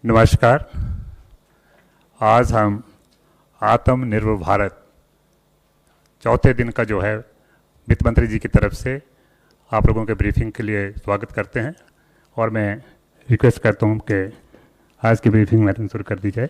नमस्कार। आज हम आत्मनिर्भर भारत चौथे दिन का जो है वित्त मंत्री जी की तरफ से आप लोगों के ब्रीफिंग के लिए स्वागत करते हैं और मैं रिक्वेस्ट करता हूं कि आज की ब्रीफिंग मैडम शुरू कर दी जाए।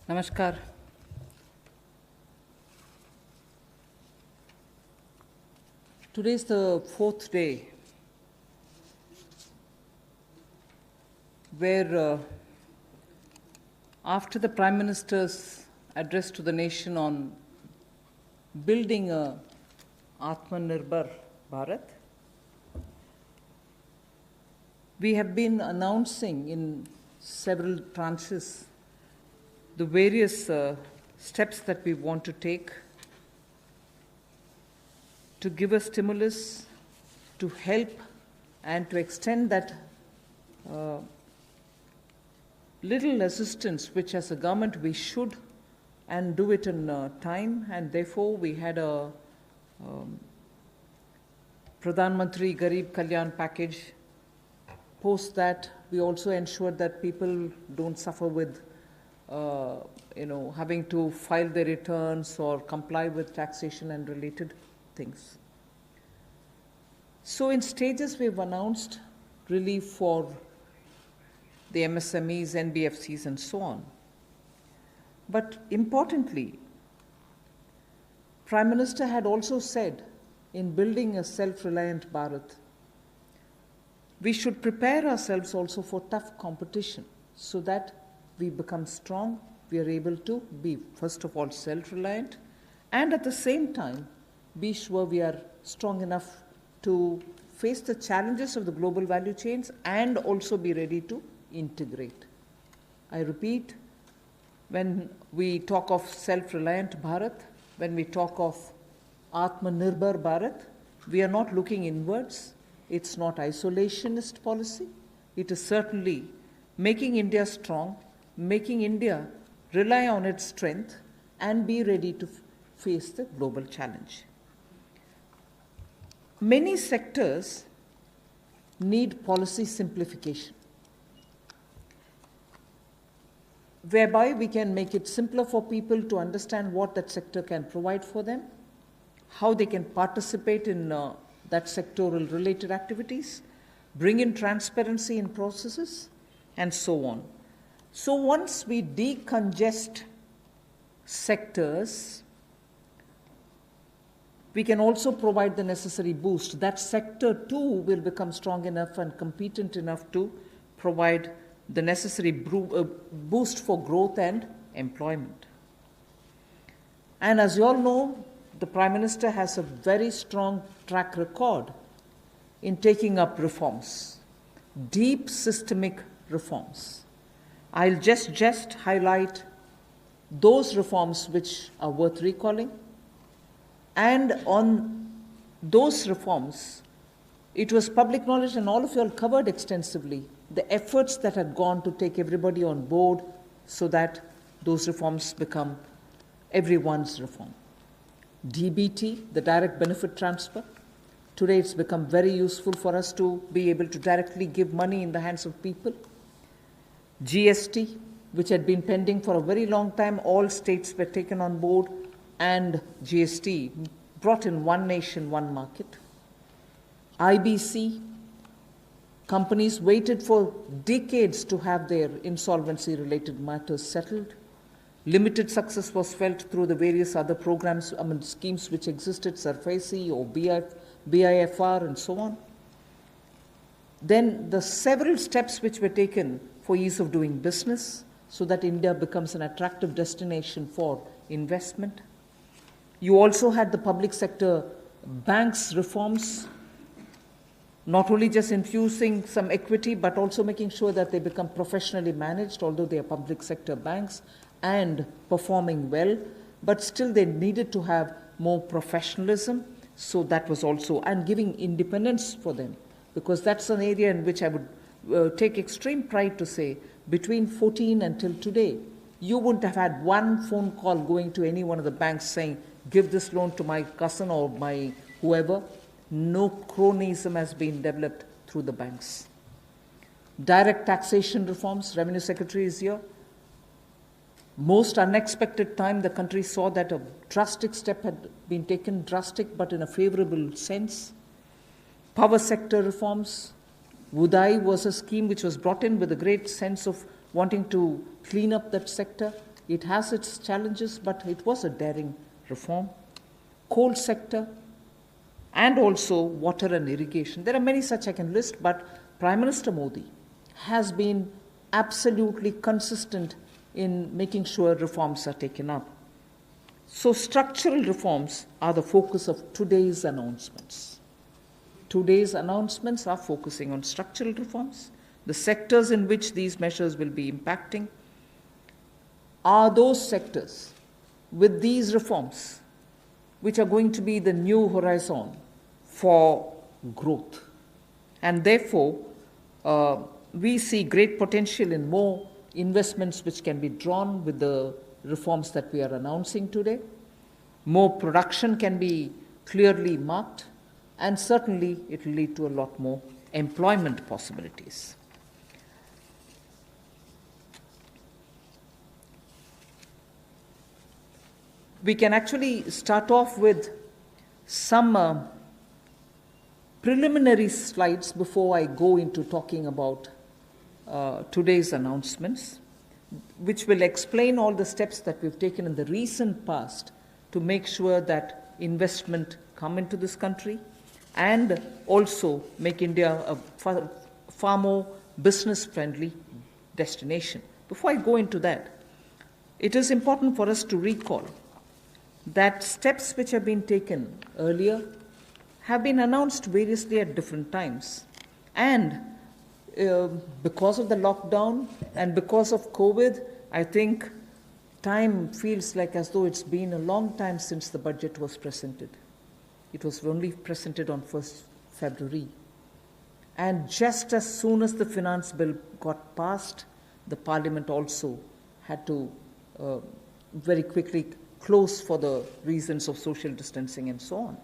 Namaskar. Today is the fourth day where after the Prime Minister's address to the nation on building a Atmanirbhar Bharat, we have been announcing in several tranches the various steps that we want to take to give a stimulus, to help and to extend that little assistance which as a government we should and do it in time, and therefore we had a Pradhan Mantri Garib Kalyan package. Post that, we also ensured that people don't suffer with having to file their returns or comply with taxation and related things. So in stages we've announced relief for the MSMEs, NBFCs and so on. But importantly, Prime Minister had also said in building a self-reliant Bharat, we should prepare ourselves also for tough competition so that we become strong, we are able to be, first of all, self-reliant, and at the same time, be sure we are strong enough to face the challenges of the global value chains and also be ready to integrate. I repeat, when we talk of self-reliant Bharat, when we talk of Atmanirbhar Bharat, we are not looking inwards. It's not isolationist policy. It is certainly making India strong, making India rely on its strength and be ready to face the global challenge. Many sectors need policy simplification, whereby we can make it simpler for people to understand what that sector can provide for them, how they can participate in that sectoral related activities, bring in transparency in processes, and so on. So once we decongest sectors, we can also provide the necessary boost. That sector too will become strong enough and competent enough to provide the necessary boost for growth and employment. And as you all know, the Prime Minister has a very strong track record in taking up reforms, deep systemic reforms. I'll just highlight those reforms which are worth recalling. And on those reforms, it was public knowledge, and all of you all covered extensively the efforts that had gone to take everybody on board so that those reforms become everyone's reform. DBT, the direct benefit transfer. Today it's become very useful for us to be able to directly give money in the hands of people. GST, which had been pending for a very long time, all states were taken on board, and GST brought in one nation, one market. IBC, companies waited for decades to have their insolvency-related matters settled. Limited success was felt through the various other programs, schemes which existed, SARFAESI or BIFR and so on. Then the several steps which were taken for ease of doing business so that India becomes an attractive destination for investment. You also had the public sector banks reforms not only just infusing some equity, but also making sure that they become professionally managed, although they are public sector banks, and performing well, but still they needed to have more professionalism. So that was also, and giving independence for them, because that's an area in which I would take extreme pride to say, between 14 until today, you wouldn't have had one phone call going to any one of the banks saying, give this loan to my cousin or my whoever. No cronyism has been developed through the banks. Direct taxation reforms, Revenue Secretary is here. Most unexpected time, the country saw that a drastic step had been taken, drastic but in a favorable sense. Power sector reforms. Udai was a scheme which was brought in with a great sense of wanting to clean up that sector. It has its challenges, but it was a daring reform. Coal sector, and also water and irrigation. There are many such I can list, but Prime Minister Modi has been absolutely consistent in making sure reforms are taken up. So structural reforms are the focus of today's announcements. Today's announcements are focusing on structural reforms. The sectors in which these measures will be impacting are those sectors with these reforms which are going to be the new horizon for growth. And therefore, we see great potential in more investments which can be drawn with the reforms that we are announcing today. More production can be clearly marked, and certainly it will lead to a lot more employment possibilities. We can actually start off with some preliminary slides before I go into talking about today's announcements, which will explain all the steps that we've taken in the recent past to make sure that investment come into this country and also make India a far more business-friendly destination. Before I go into that, it is important for us to recall that steps which have been taken earlier have been announced variously at different times. And because of the lockdown and because of COVID, I think time feels like as though it's been a long time since the budget was presented. It was only presented on 1st February. And just as soon as the finance bill got passed, the parliament also had to very quickly close for the reasons of social distancing and so on.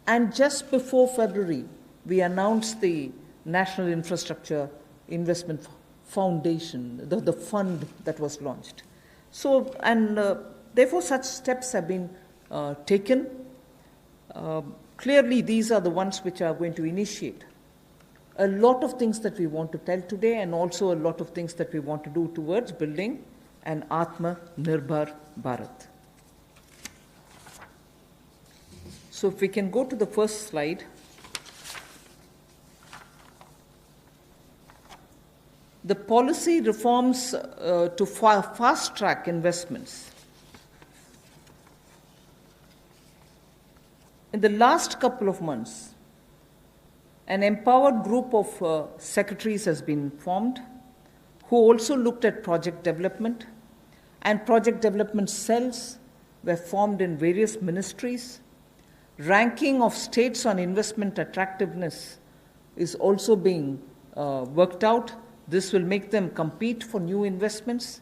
And just before February, we announced the National Infrastructure Investment Foundation, the fund that was launched. So, and therefore such steps have been taken. Clearly, these are the ones which are going to initiate a lot of things that we want to tell today, and also a lot of things that we want to do towards building an Atma-Nirbhar Bharat. So if we can go to the first slide. The policy reforms to fast-track investments. In the last couple of months, an empowered group of secretaries has been formed who also looked at project development, and project development cells were formed in various ministries. Ranking of states on investment attractiveness is also being worked out. This will make them compete for new investments,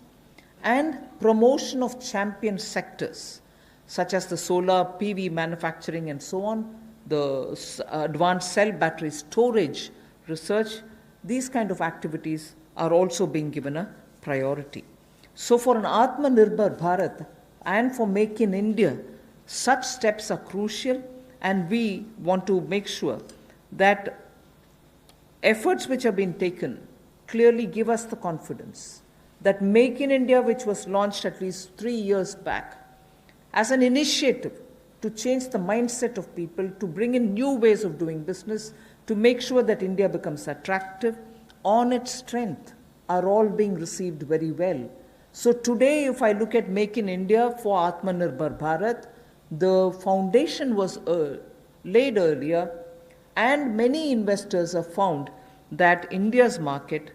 and promotion of champion sectors such as the solar PV manufacturing and so on, the advanced cell battery storage research. These kind of activities are also being given a priority. So for an Atma-Nirbhar Bharat and for Make in India, such steps are crucial, and we want to make sure that efforts which have been taken clearly give us the confidence that Make in India, which was launched at least 3 years back, as an initiative to change the mindset of people, to bring in new ways of doing business, to make sure that India becomes attractive on its strength, are all being received very well. So today, if I look at Make in India for Atma-Nirbhar Bharat, the foundation was laid earlier, And many investors have found that India's market,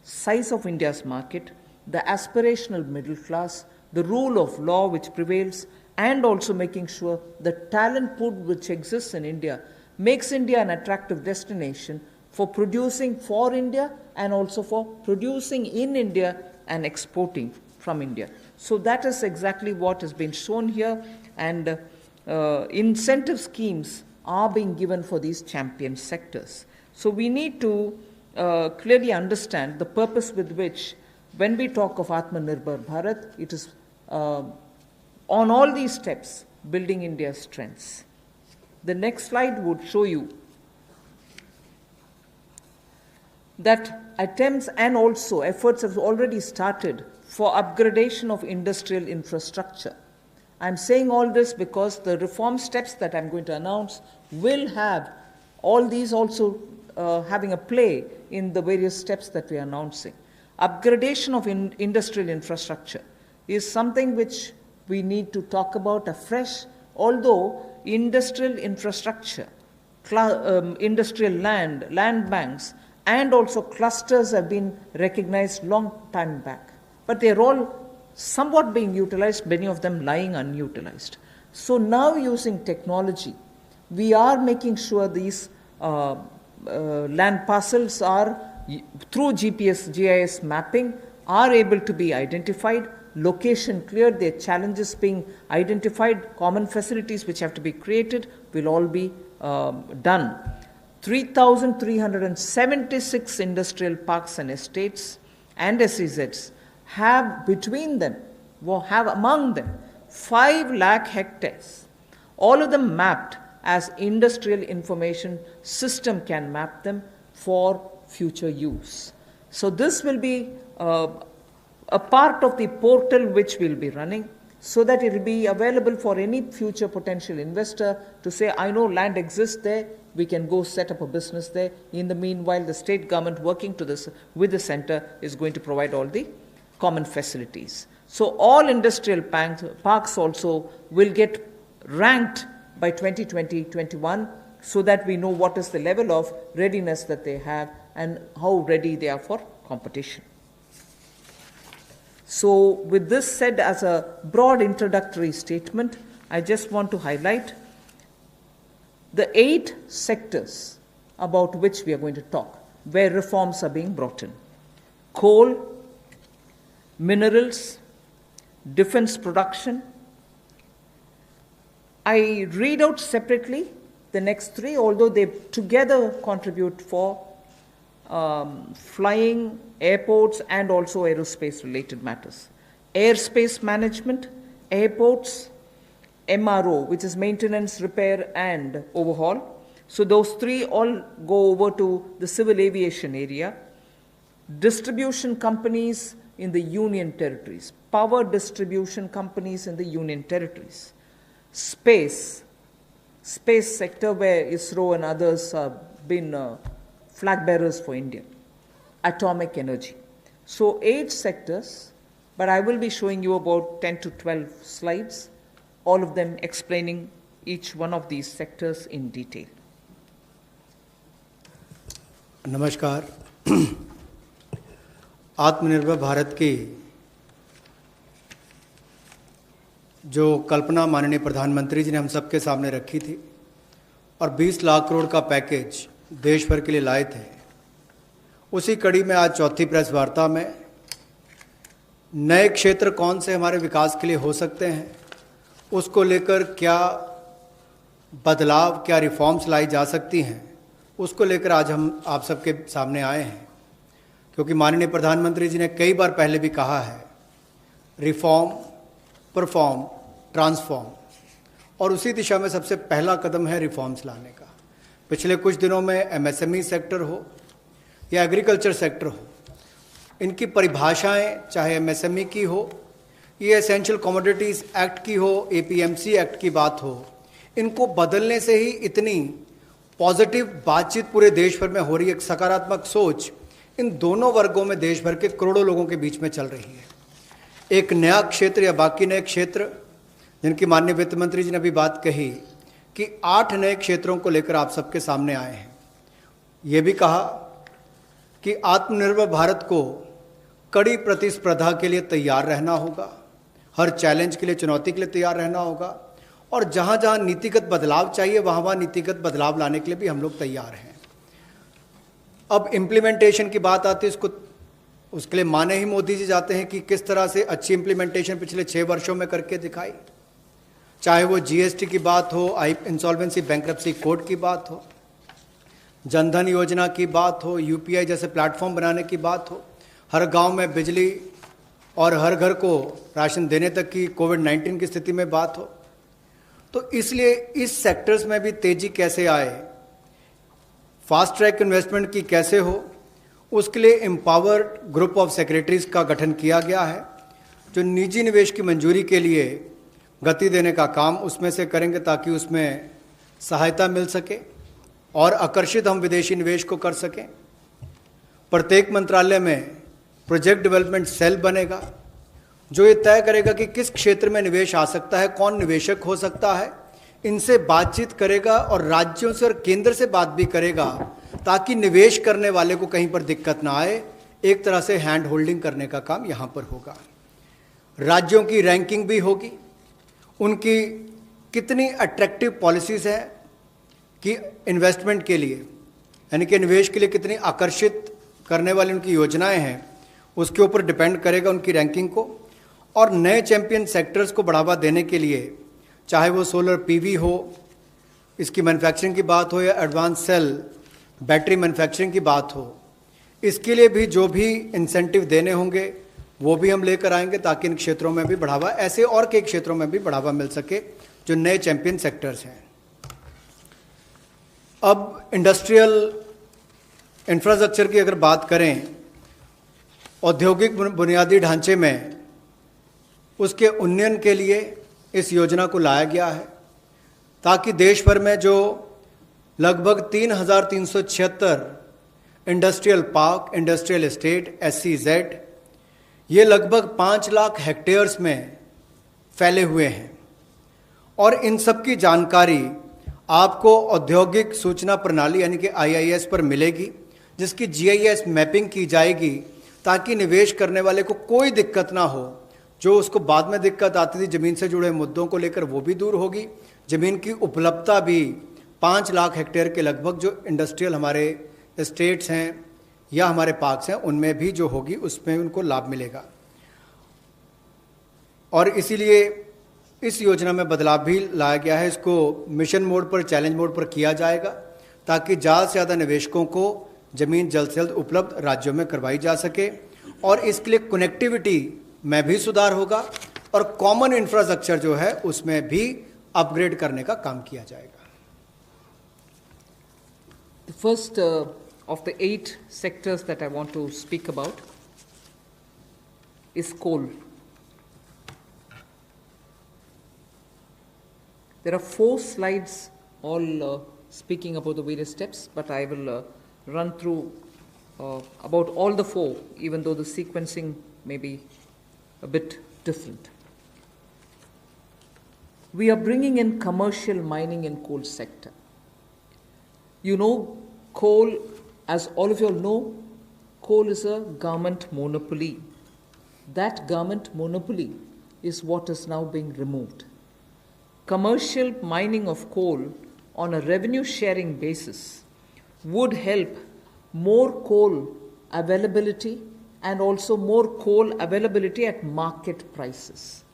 size of India's market, the aspirational middle class, the rule of law which prevails, and also making sure the talent pool which exists in India makes India an attractive destination for producing for India and also for producing in India and exporting from India. So that is exactly what has been shown here, and incentive schemes are being given for these champion sectors. So we need to clearly understand the purpose with which, when we talk of Atmanirbhar Bharat, it is on all these steps building India's strengths. The next slide would show you that attempts and also efforts have already started for upgradation of industrial infrastructure. I'm saying all this because the reform steps that I'm going to announce will have all these also having a play in the various steps that we are announcing. Upgradation of industrial infrastructure is something which we need to talk about afresh, although industrial infrastructure, industrial land banks, and also clusters have been recognized long time back. But they're all somewhat being utilized, many of them lying unutilized. So now, using technology, we are making sure these land parcels are, through GPS, GIS mapping, are able to be identified, location cleared, their challenges being identified, common facilities which have to be created will all be done. 3,376 industrial parks and estates and SEZs have between them, have among them 5 lakh hectares, all of them mapped as industrial information system can map them for future use. So this will be a part of the portal which we'll be running, so that it will be available for any future potential investor to say, I know land exists there, we can go set up a business there. In the meanwhile, the state government working with the center is going to provide all the common facilities. So all industrial parks also will get ranked by 2020-21, so that we know what is the level of readiness that they have and how ready they are for competition. So with this said as a broad introductory statement, I just want to highlight the 8 sectors about which we are going to talk, where reforms are being brought in: coal, minerals, defense production. I read out separately the next 3, although they together contribute for flying, airports, and also aerospace-related matters. Airspace management, airports, MRO, which is maintenance, repair, and overhaul. So those 3 all go over to the civil aviation area. Distribution companies in the union territories, power distribution companies in the union territories. Space sector, where ISRO and others have been flag bearers for India. Atomic energy. So 8 sectors, but I will be showing you about 10 to 12 slides, all of them explaining each one of these sectors in detail. नमस्कार। आत्मनिर्भर भारत की जो कल्पना माननीय प्रधानमंत्री जी ने हम सबके सामने रखी थी और 20 लाख करोड़ का पैकेज देश भर के लिए लाए थे, उसी कड़ी में आज चौथी प्रेस वार्ता में नए क्षेत्र कौन से हमारे विकास के लिए हो सकते हैं, उसको लेकर क्या बदलाव, क्या रिफॉर्म्स लाई जा सकती हैं, उसको लेकर आज हम आप सबके सामने आए हैं। क्योंकि माननीय प्रधानमंत्री जी ने कई बार पहले भी कहा है, रिफॉर्म, परफॉर्म, ट्रांसफॉर्म, और उसी दिशा में सबसे पहला कदम है रिफॉर्म्स लाने का। पिछले कुछ दिनों में एमएसएमई सेक्टर हो या एग्रीकल्चर सेक्टर हो, इनकी परिभाषाएं चाहे एमएसएमई की हो, ये एसेंशियल कमोडिटीज़ एक्ट की हो, एपीएमसी एक्ट की बात हो, इनको बदलने से ही इतनी पॉजिटिव बातचीत पूरे देश भर में हो रही है। एक सकारात्मक सोच इन दोनों वर्गों में देश भर के करोड़ों लोगों के बीच में चल रही है। एक नया क्षेत्र या बाकी नए क्षेत्र जिनकी माननीय वित्त मंत्री जी ने अभी बात कही कि 8 नए क्षेत्रों को लेकर आप सबके सामने आए हैं। ये भी कहा कि आत्मनिर्भर भारत को कड़ी प्रतिस्पर्धा के लिए तैयार रहना होगा, हर चैलेंज के लिए, चुनौती के लिए तैयार रहना होगा, और जहाँ जहाँ नीतिगत बदलाव चाहिए वहाँ वहाँ नीतिगत बदलाव लाने के लिए भी हम लोग तैयार हैं। अब इम्प्लीमेंटेशन की बात आती है, उसके लिए माने ही मोदी जी जाते हैं कि किस तरह से अच्छी इम्प्लीमेंटेशन पिछले 6 वर्षों में करके दिखाई, चाहे वो जीएसटी की बात हो, इंसॉल्वेंसी बैंक्रप्सी कोड की बात हो, जनधन योजना की बात हो, यूपीआई जैसे प्लेटफॉर्म बनाने की बात हो, हर गांव में बिजली और हर घर को राशन देने तक की कोविड-19 की स्थिति में बात हो। तो इसलिए इस सेक्टर्स में भी तेजी कैसे आए, फास्ट ट्रैक इन्वेस्टमेंट की कैसे हो, उसके लिए एम्पावर्ड ग्रुप ऑफ सेक्रेटरीज का गठन किया गया है, जो निजी निवेश की मंजूरी के लिए गति देने का काम उसमें से करेंगे ताकि उसमें सहायता मिल सके और आकर्षित हम विदेशी निवेश को कर सकें। प्रत्येक मंत्रालय में प्रोजेक्ट डेवलपमेंट सेल बनेगा जो ये तय करेगा कि किस क्षेत्र में निवेश आ सकता है, कौन निवेशक हो सकता है, इनसे बातचीत करेगा और राज्यों से और केंद्र से बात भी करेगा ताकि निवेश करने वाले को कहीं पर दिक्कत ना आए। एक तरह से हैंड होल्डिंग करने का काम यहाँ पर होगा। राज्यों की रैंकिंग भी होगी, उनकी कितनी अट्रैक्टिव पॉलिसीज़ हैं कि इन्वेस्टमेंट के लिए, यानी कि निवेश के लिए कितनी आकर्षित करने वाली उनकी योजनाएं हैं, उसके ऊपर डिपेंड करेगा उनकी रैंकिंग को। और नए चैंपियन सेक्टर्स को बढ़ावा देने के लिए, चाहे वो सोलर पीवी हो, इसकी मैन्युफैक्चरिंग की बात हो, या एडवांस सेल बैटरी मैन्युफैक्चरिंग की बात हो, इसके लिए भी जो भी इंसेंटिव देने होंगे वो भी हम लेकर आएंगे ताकि इन क्षेत्रों में भी बढ़ावा, ऐसे और कई क्षेत्रों में भी बढ़ावा मिल सके जो नए चैंपियन सेक्टर्स हैं। अब इंडस्ट्रियल इंफ्रास्ट्रक्चर की अगर बात करें, औद्योगिक बुनियादी ढांचे में उसके उन्नयन के लिए इस योजना को लाया गया है ताकि देश भर में जो लगभग 3,376 industrial park, industrial estate, SEZ, ये लगभग 5 लाख हेक्टेयर्स में फैले हुए हैं और इन सब की जानकारी आपको औद्योगिक सूचना प्रणाली यानी कि IIS पर मिलेगी, जिसकी GIS मैपिंग की जाएगी ताकि निवेश करने वाले को कोई दिक्कत ना हो। जो उसको बाद में दिक्कत आती थी ज़मीन से जुड़े मुद्दों को लेकर, वो भी दूर होगी। ज़मीन की उपलब्धता भी 5 लाख हेक्टेयर के लगभग जो इंडस्ट्रियल हमारे स्टेट्स हैं या हमारे पार्क्स हैं उनमें भी जो होगी उसमें उनको लाभ मिलेगा। और इसीलिए इस योजना में बदलाव भी लाया गया है। इसको मिशन मोड पर, चैलेंज मोड पर किया जाएगा ताकि ज़्यादा से ज़्यादा निवेशकों को ज़मीन जल्द से जल्द उपलब्ध राज्यों में करवाई जा सके और इसके लिए कनेक्टिविटी में भी सुधार होगा और कॉमन इंफ्रास्ट्रक्चर जो है उसमें भी अपग्रेड करने का काम किया जाएगा। The first of the 8 sectors that I want to speak about is coal. There are 4 slides all speaking about the various steps, but I will run through about all the 4, even though the sequencing may be a bit different. We are bringing in commercial mining in coal sector. You know, coal, as all of you all know, coal is a government monopoly. That government monopoly is what is now being removed. Commercial mining of coal on a revenue sharing basis would help more coal availability and also more coal availability at market prices.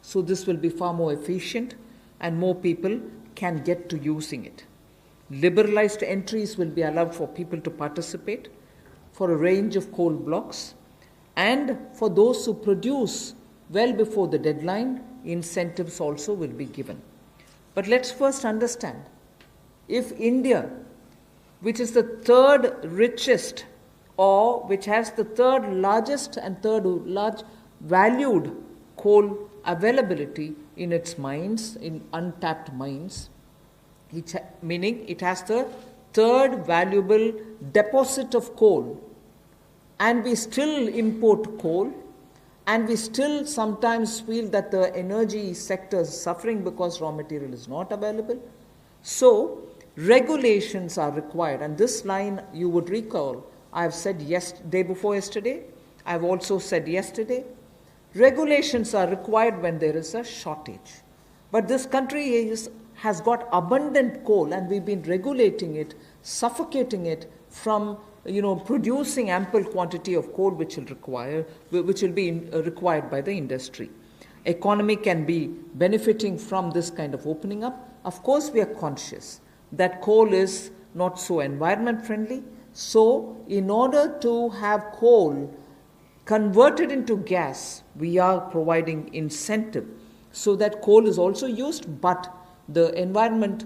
So this will be far more efficient and more people can get to using it. Liberalized entries will be allowed for people to participate for a range of coal blocks, and for those who produce well before the deadline, incentives also will be given. But let's first understand, if India, which is the 3rd richest or which has the 3rd largest and 3rd large valued coal availability in its mines, in untapped mines, meaning it has the 3rd valuable deposit of coal, and we still import coal, and we still sometimes feel that the energy sector is suffering because raw material is not available, So, regulations are required. And this line, you would recall, I have said day before yesterday, I have also said yesterday, regulations are required when there is a shortage. But this country has got abundant coal, and we've been regulating it, suffocating it from producing ample quantity of coal which will be required by the industry. Economy can be benefiting from this kind of opening up. Of course, we are conscious that coal is not so environment friendly. So, in order to have coal converted into gas, we are providing incentive so that coal is also used, but the environment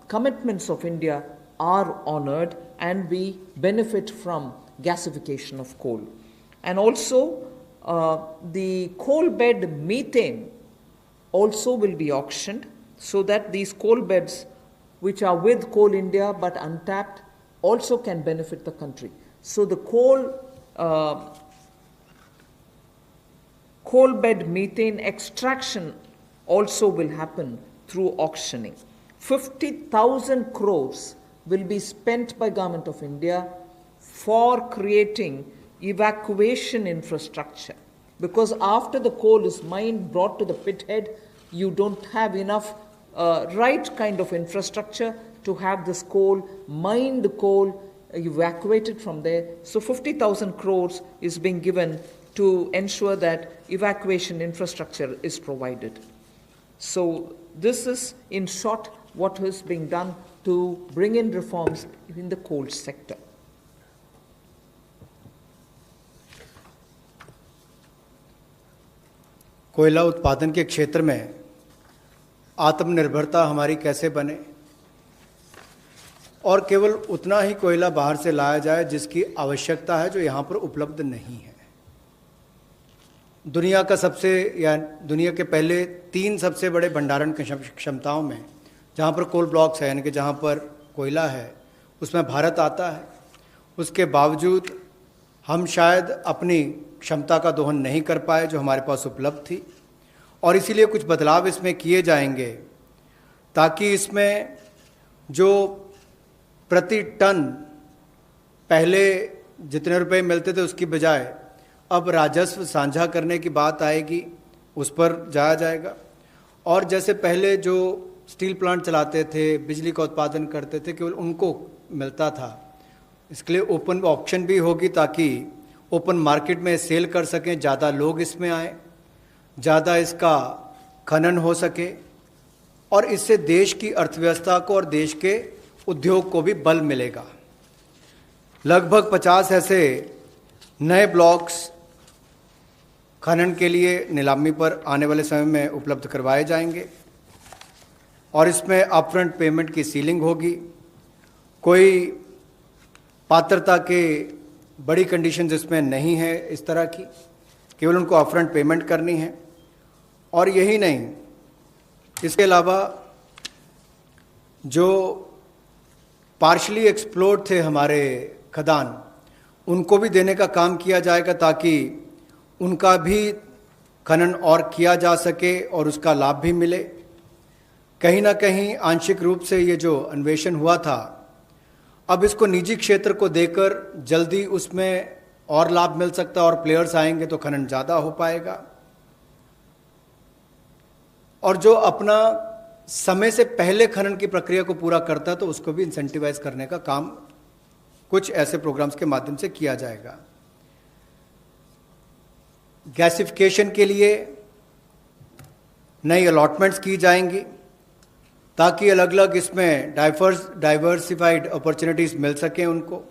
commitments of India are honored, and we benefit from gasification of coal. And also, the coal bed methane also will be auctioned, so that these coal beds which are with Coal India but untapped also can benefit the country. So the coal bed methane extraction also will happen through auctioning. 50,000 crores will be spent by Government of India for creating evacuation infrastructure. Because after the coal is mined, brought to the pit head, you don't have enough right kind of infrastructure to have this coal, mined coal, evacuated from there. So 50,000 crores is being given to ensure that evacuation infrastructure is provided. So this is, in short, what is being done to bring in reforms in the coal sector. कोयला उत्पादन के क्षेत्र में आत्मनिर्भरता हमारी कैसे बने और केवल उतना ही कोयला बाहर से लाया जाए जिसकी आवश्यकता है, जो यहाँ पर उपलब्ध नहीं है। दुनिया के पहले 3 सबसे बड़े भंडारण क्षमताओं में जहाँ पर कोल ब्लॉक्स है, यानी कि जहाँ पर कोयला है, उसमें भारत आता है। उसके बावजूद हम शायद अपनी क्षमता का दोहन नहीं कर पाए जो हमारे पास उपलब्ध थी, और इसीलिए कुछ बदलाव इसमें किए जाएंगे ताकि इसमें जो प्रति टन पहले जितने रुपए मिलते थे उसकी बजाय अब राजस्व साझा करने की बात आएगी, उस पर जाया जाएगा। और जैसे पहले जो स्टील प्लांट चलाते थे, बिजली का उत्पादन करते थे, केवल उनको मिलता था। इसके लिए ओपन ऑक्शन भी होगी ताकि ओपन मार्केट में सेल कर सकें, ज़्यादा लोग इसमें आए, ज़्यादा इसका खनन हो सके, और इससे देश की अर्थव्यवस्था को और देश के उद्योग को भी बल मिलेगा। लगभग 50 ऐसे नए ब्लॉक्स खनन के लिए नीलामी पर आने वाले समय में उपलब्ध करवाए जाएंगे, और इसमें अपफ्रंट पेमेंट की सीलिंग होगी। कोई पात्रता के बड़ी कंडीशंस इसमें नहीं है इस तरह की, केवल उनको अपफ्रंट पेमेंट करनी है। और यही नहीं, इसके अलावा जो पार्शली एक्सप्लोर्ड थे हमारे खदान, उनको भी देने का काम किया जाएगा ताकि उनका भी खनन और किया जा सके और उसका लाभ भी मिले। कहीं ना कहीं आंशिक रूप से ये जो अन्वेषण हुआ था, अब इसको निजी क्षेत्र को देकर जल्दी उसमें और लाभ मिल सकता है, और प्लेयर्स आएंगे तो खनन ज़्यादा हो पाएगा। और जो अपना समय से पहले खनन की प्रक्रिया को पूरा करता है तो उसको भी इंसेंटिवाइज करने का काम कुछ ऐसे प्रोग्राम्स के माध्यम से किया जाएगा। गैसिफिकेशन के लिए नई अलॉटमेंट्स की जाएंगी ताकि अलग अलग इसमें डाइवर्सिफाइड अपॉर्चुनिटीज मिल सकें उनको।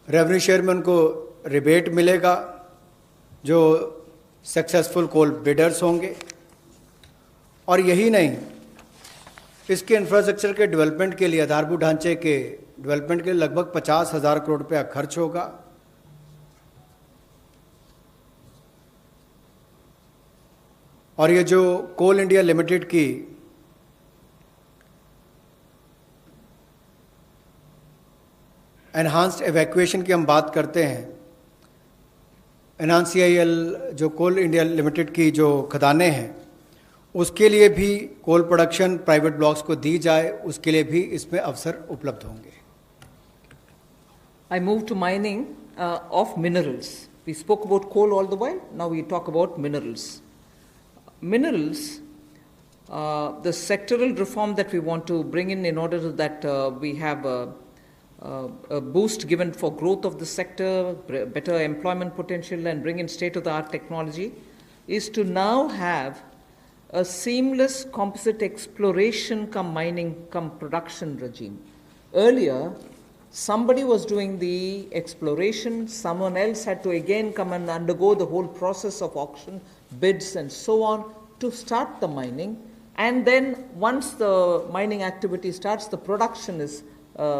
रेवेन्यू शेयर में उनको रिबेट मिलेगा जो सक्सेसफुल कोल बिडर्स होंगे। और यही नहीं, इसके इंफ्रास्ट्रक्चर के डेवलपमेंट के लिए, आधारभूत ढांचे के डेवलपमेंट के लिए लगभग 50,000 करोड़ रुपया खर्च होगा। और ये जो कोल इंडिया लिमिटेड की एनहांस्ड एवैक्यूएशन की हम बात करते हैं, एनहांस CIL जो कोल इंडिया लिमिटेड की जो खदानें हैं, उसके लिए भी कोल प्रोडक्शन प्राइवेट ब्लॉक्स को दी जाए, उसके लिए भी इसमें अवसर उपलब्ध होंगे। I move to mining of minerals. We spoke about coal all the while, now we talk about minerals. Minerals, the sectoral reform that we want to bring in order that we have a boost given for growth of the sector, better employment potential, and bring in state-of-the-art technology, is to now have a seamless composite exploration come mining come production regime. Earlier, somebody was doing the exploration, someone else had to again come and undergo the whole process of auction, bids and so on to start the mining, and then once the mining activity starts, the production is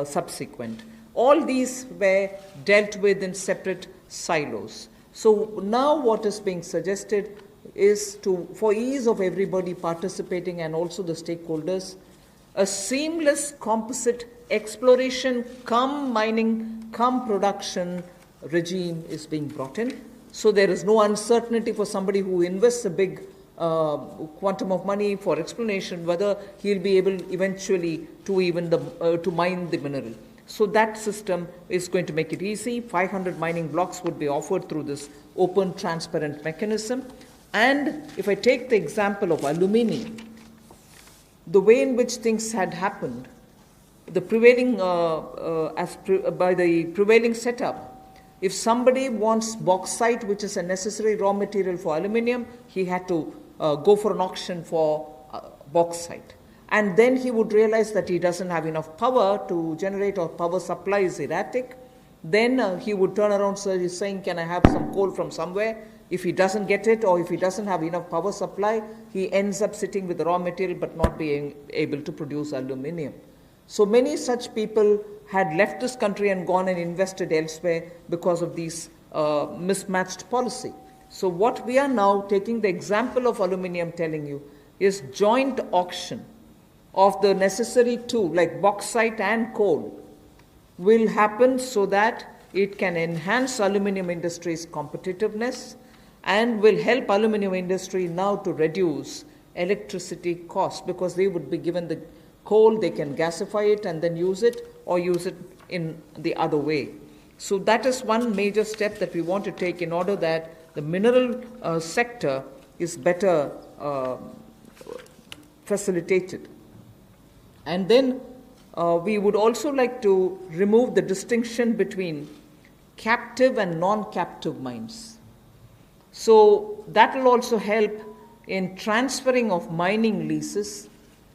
subsequent. All these were dealt with in separate silos. So now what is being suggested is to, for ease of everybody participating and also the stakeholders, a seamless composite exploration come mining come production regime is being brought in. So there is no uncertainty for somebody who invests a big quantum of money for exploration whether he'll be able eventually to even to mine the mineral. So that system is going to make it easy. 500 mining blocks would be offered through this open, transparent mechanism. And if I take the example of aluminium, the way in which things had happened, the prevailing by the prevailing setup, if somebody wants bauxite, which is a necessary raw material for aluminium, he had to go for an auction for bauxite. And then he would realize that he doesn't have enough power to generate, or power supply is erratic. Then he would turn around saying, can I have some coal from somewhere? If he doesn't get it, or if he doesn't have enough power supply, he ends up sitting with the raw material but not being able to produce aluminium. So many such people had left this country and gone and invested elsewhere because of these mismatched policy. So what we are now taking the example of aluminium telling you is joint auction of the necessary two, like bauxite and coal, will happen so that it can enhance aluminium industry's competitiveness and will help aluminium industry now to reduce electricity costs, because they would be given the coal, they can gasify it and then use it, or use it in the other way. So that is one major step that we want to take in order that the mineral sector is better facilitated. And then we would also like to remove the distinction between captive and non-captive mines. So that will also help in transferring of mining leases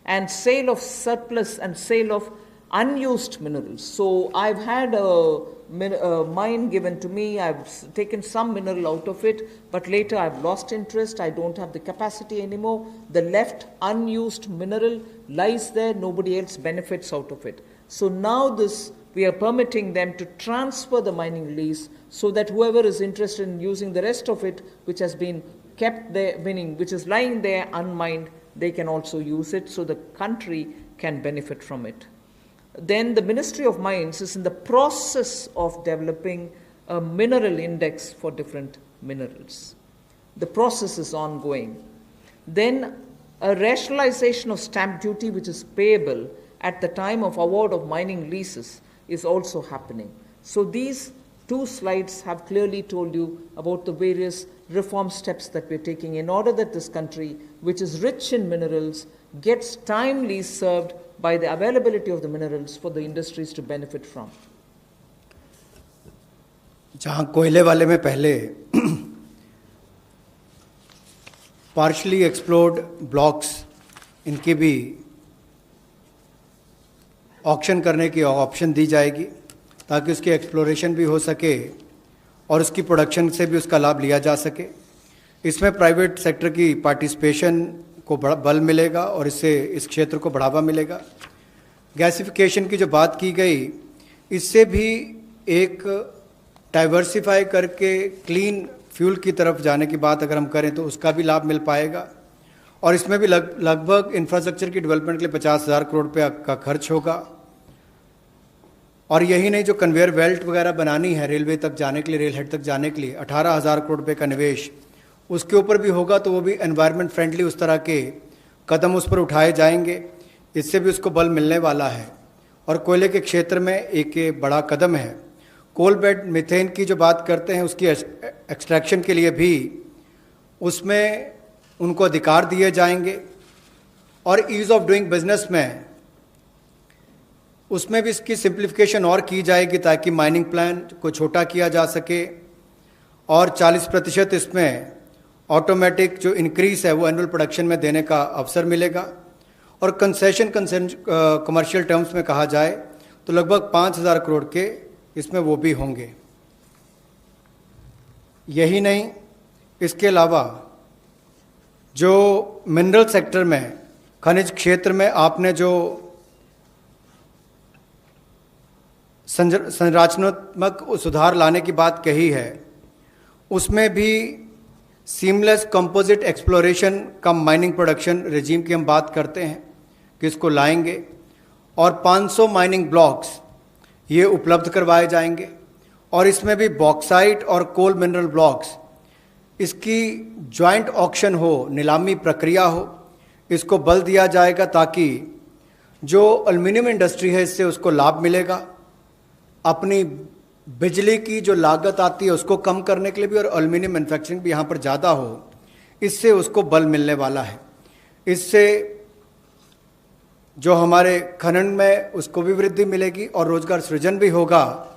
and sale of surplus and sale of unused minerals. So I've had a mine given to me, I've taken some mineral out of it, but later I've lost interest, I don't have the capacity anymore. The left unused mineral lies there, nobody else benefits out of it. So now we are permitting them to transfer the mining lease so that whoever is interested in using the rest of it, which has been kept there, meaning which is lying there unmined, they can also use it, so the country can benefit from it. Then the Ministry of Mines is in the process of developing a mineral index for different minerals. The process is ongoing. Then a rationalization of stamp duty, which is payable at the time of award of mining leases, is also happening. So these two slides have clearly told you about the various reform steps that we're taking in order that this country, which is rich in minerals, gets timely served by the availability of the minerals for the industries to benefit from. जहाँ कोयले वाले में पहले partially explored blocks, इनकी भी auction करने की option दी जाएगी ताकि उसकी एक्सप्लोरेशन भी हो सके और उसकी प्रोडक्शन से भी उसका लाभ लिया जा सके। इसमें प्राइवेट सेक्टर की पार्टिसिपेशन को बल मिलेगा और इससे इस क्षेत्र को बढ़ावा मिलेगा। गैसिफिकेशन की जो बात की गई, इससे भी एक डाइवर्सिफाई करके क्लीन फ्यूल की तरफ जाने की बात अगर हम करें तो उसका भी लाभ मिल पाएगा। और इसमें भी लगभग इंफ्रास्ट्रक्चर की डेवलपमेंट के लिए 50,000 करोड़ रुपये का खर्च होगा। और यही नहीं, जो कन्वेयर बेल्ट वगैरह बनानी है रेलवे तक जाने के लिए, रेल हेड तक जाने के लिए 18,000 करोड़ रुपये का निवेश उसके ऊपर भी होगा, तो वो भी एनवायरनमेंट फ्रेंडली उस तरह के कदम उस पर उठाए जाएंगे, इससे भी उसको बल मिलने वाला है। और कोयले के क्षेत्र में एक ये बड़ा कदम है। कोल बेड मीथेन की जो बात करते हैं, उसकी एक्सट्रैक्शन के लिए भी उसमें उनको अधिकार दिए जाएंगे। और ईज़ ऑफ डूइंग बिजनेस में उसमें भी इसकी सिंप्लीफिकेशन और की जाएगी ताकि माइनिंग प्लान को छोटा किया जा सके। और 40% इसमें ऑटोमेटिक जो इंक्रीज है वो एनुअल प्रोडक्शन में देने का अवसर मिलेगा। और कंसेशन कमर्शियल टर्म्स में कहा जाए तो लगभग 5,000 करोड़ के इसमें वो भी होंगे। यही नहीं, इसके अलावा जो मिनरल सेक्टर में, खनिज क्षेत्र में आपने जो संरचनात्मक सुधार लाने की बात कही है, उसमें भी seamless composite exploration cum mining production regime की हम बात करते हैं कि इसको लाएंगे। और 500 माइनिंग ब्लॉक्स ये उपलब्ध करवाए जाएंगे। और इसमें भी बॉक्साइट और कोल मिनरल ब्लॉक्स, इसकी जॉइंट ऑक्शन हो, नीलामी प्रक्रिया हो, इसको बल दिया जाएगा ताकि जो एल्युमिनियम इंडस्ट्री है इससे उसको लाभ मिलेगा। अपनी बिजली की जो लागत आती है उसको कम करने के लिए भी, और एल्युमिनियम मैन्युफैक्चरिंग भी यहाँ पर ज़्यादा हो, इससे उसको बल मिलने वाला है। इससे जो हमारे खनन में उसको भी वृद्धि मिलेगी और रोजगार सृजन भी होगा।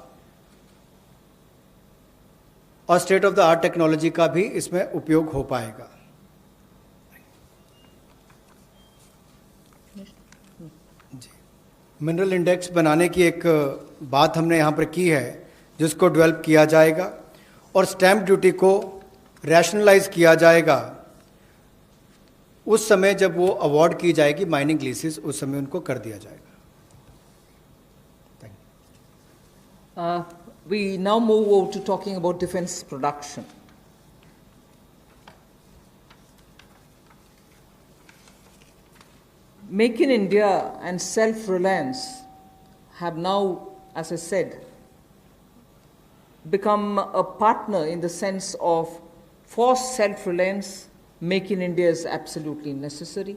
और state of the art technology का भी इसमें उपयोग हो पाएगा। जी, मिनरल इंडेक्स बनाने की एक बात हमने यहाँ पर की है, जिसको डेवलप किया जाएगा। और स्टैंप ड्यूटी को रैशनलाइज किया जाएगा उस समय जब वो अवार्ड की जाएगी माइनिंग लीसेस, उस समय उनको कर दिया जाएगा। We now move over to talking about defense production. Make in India and self-reliance have now, as I said, become a partner in the sense of for self-reliance, Make in India is absolutely necessary.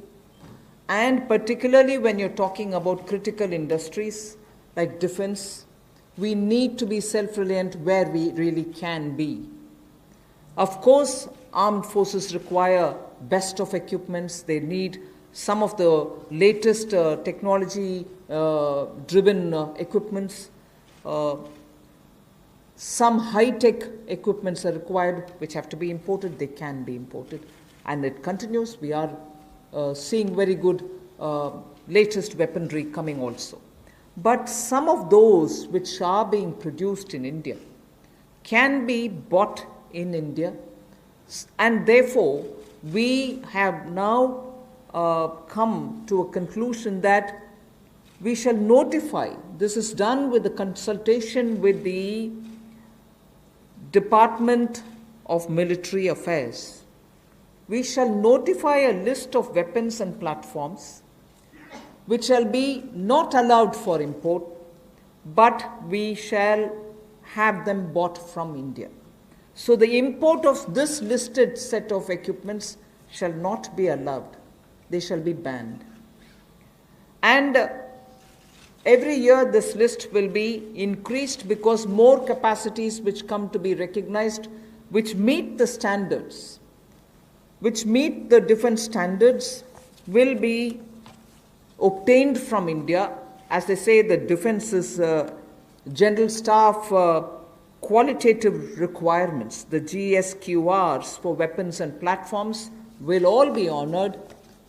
And particularly when you're talking about critical industries like defense, we need to be self-reliant where we really can be. Of course, armed forces require best of equipments. They need some of the latest technology-driven equipments. Some high-tech equipments are required, which have to be imported. They can be imported. And it continues. We are seeing very good latest weaponry coming also. But some of those which are being produced in India can be bought in India, and therefore we have now come to a conclusion that we shall notify. This is done with the consultation with the Department of Military Affairs. We shall notify a list of weapons and platforms which shall be not allowed for import, but we shall have them bought from India. So the import of this listed set of equipments shall not be allowed. They shall be banned. And every year this list will be increased because more capacities which come to be recognized, which meet the standards, which meet the defense standards, will be obtained from India. As they say, the defense's general staff qualitative requirements, the GSQRs for weapons and platforms, will all be honored,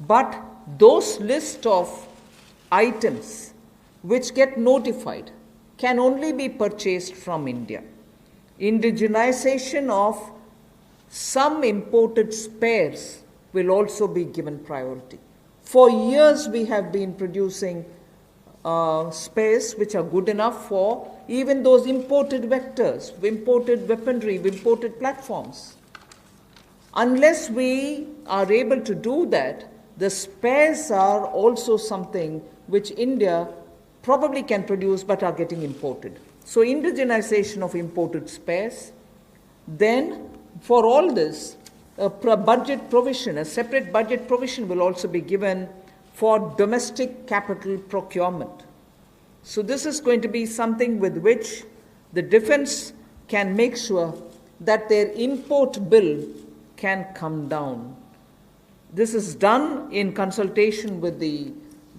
but those list of items which get notified can only be purchased from India. Indigenization of some imported spares will also be given priority. For years we have been producing spares which are good enough for even those imported vectors, imported weaponry, imported platforms. Unless we are able to do that, the spares are also something which India probably can produce but are getting imported. So indigenization of imported spares. Then for all this, budget provision, a separate budget provision will also be given for domestic capital procurement. So this is going to be something with which the defense can make sure that their import bill can come down. This is done in consultation with the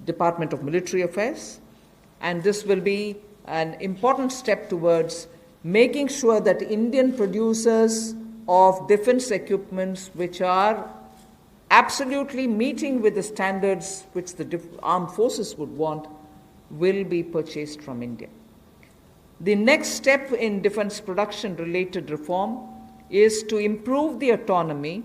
Department of Military Affairs, and this will be an important step towards making sure that Indian producers of defense equipments which are absolutely meeting with the standards which the armed forces would want will be purchased from India. The next step in defense production related reform is to improve the autonomy,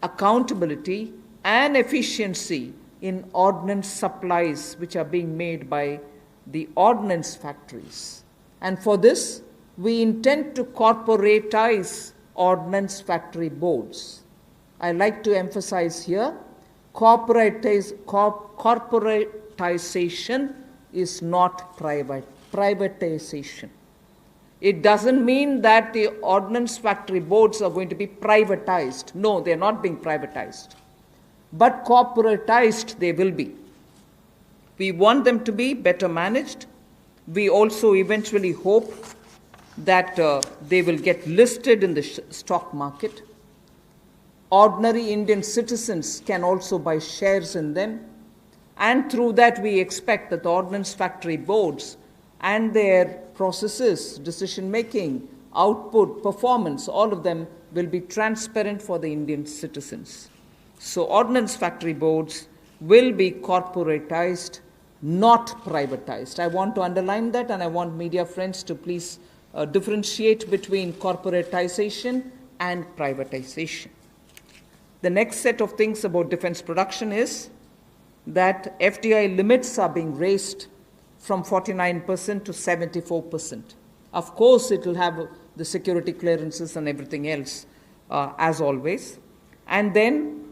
accountability, and efficiency in ordnance supplies which are being made by the ordnance factories. And for this, we intend to corporatize ordnance factory boards. I like to emphasize here, corporatization is not privatization. It doesn't mean that the ordnance factory boards are going to be privatized. No, they're not being privatized. But corporatized they will be. We want them to be better managed. We also eventually hope that they will get listed in the stock market. Ordinary Indian citizens can also buy shares in them. And through that, we expect that the ordnance factory boards and their processes, decision-making, output, performance, all of them will be transparent for the Indian citizens. So ordnance factory boards will be corporatized, not privatized. I want to underline that, and I want media friends to please differentiate between corporatization and privatization. The next set of things about defense production is that FDI limits are being raised from 49% to 74%. Of course, it will have the security clearances and everything else, as always. And then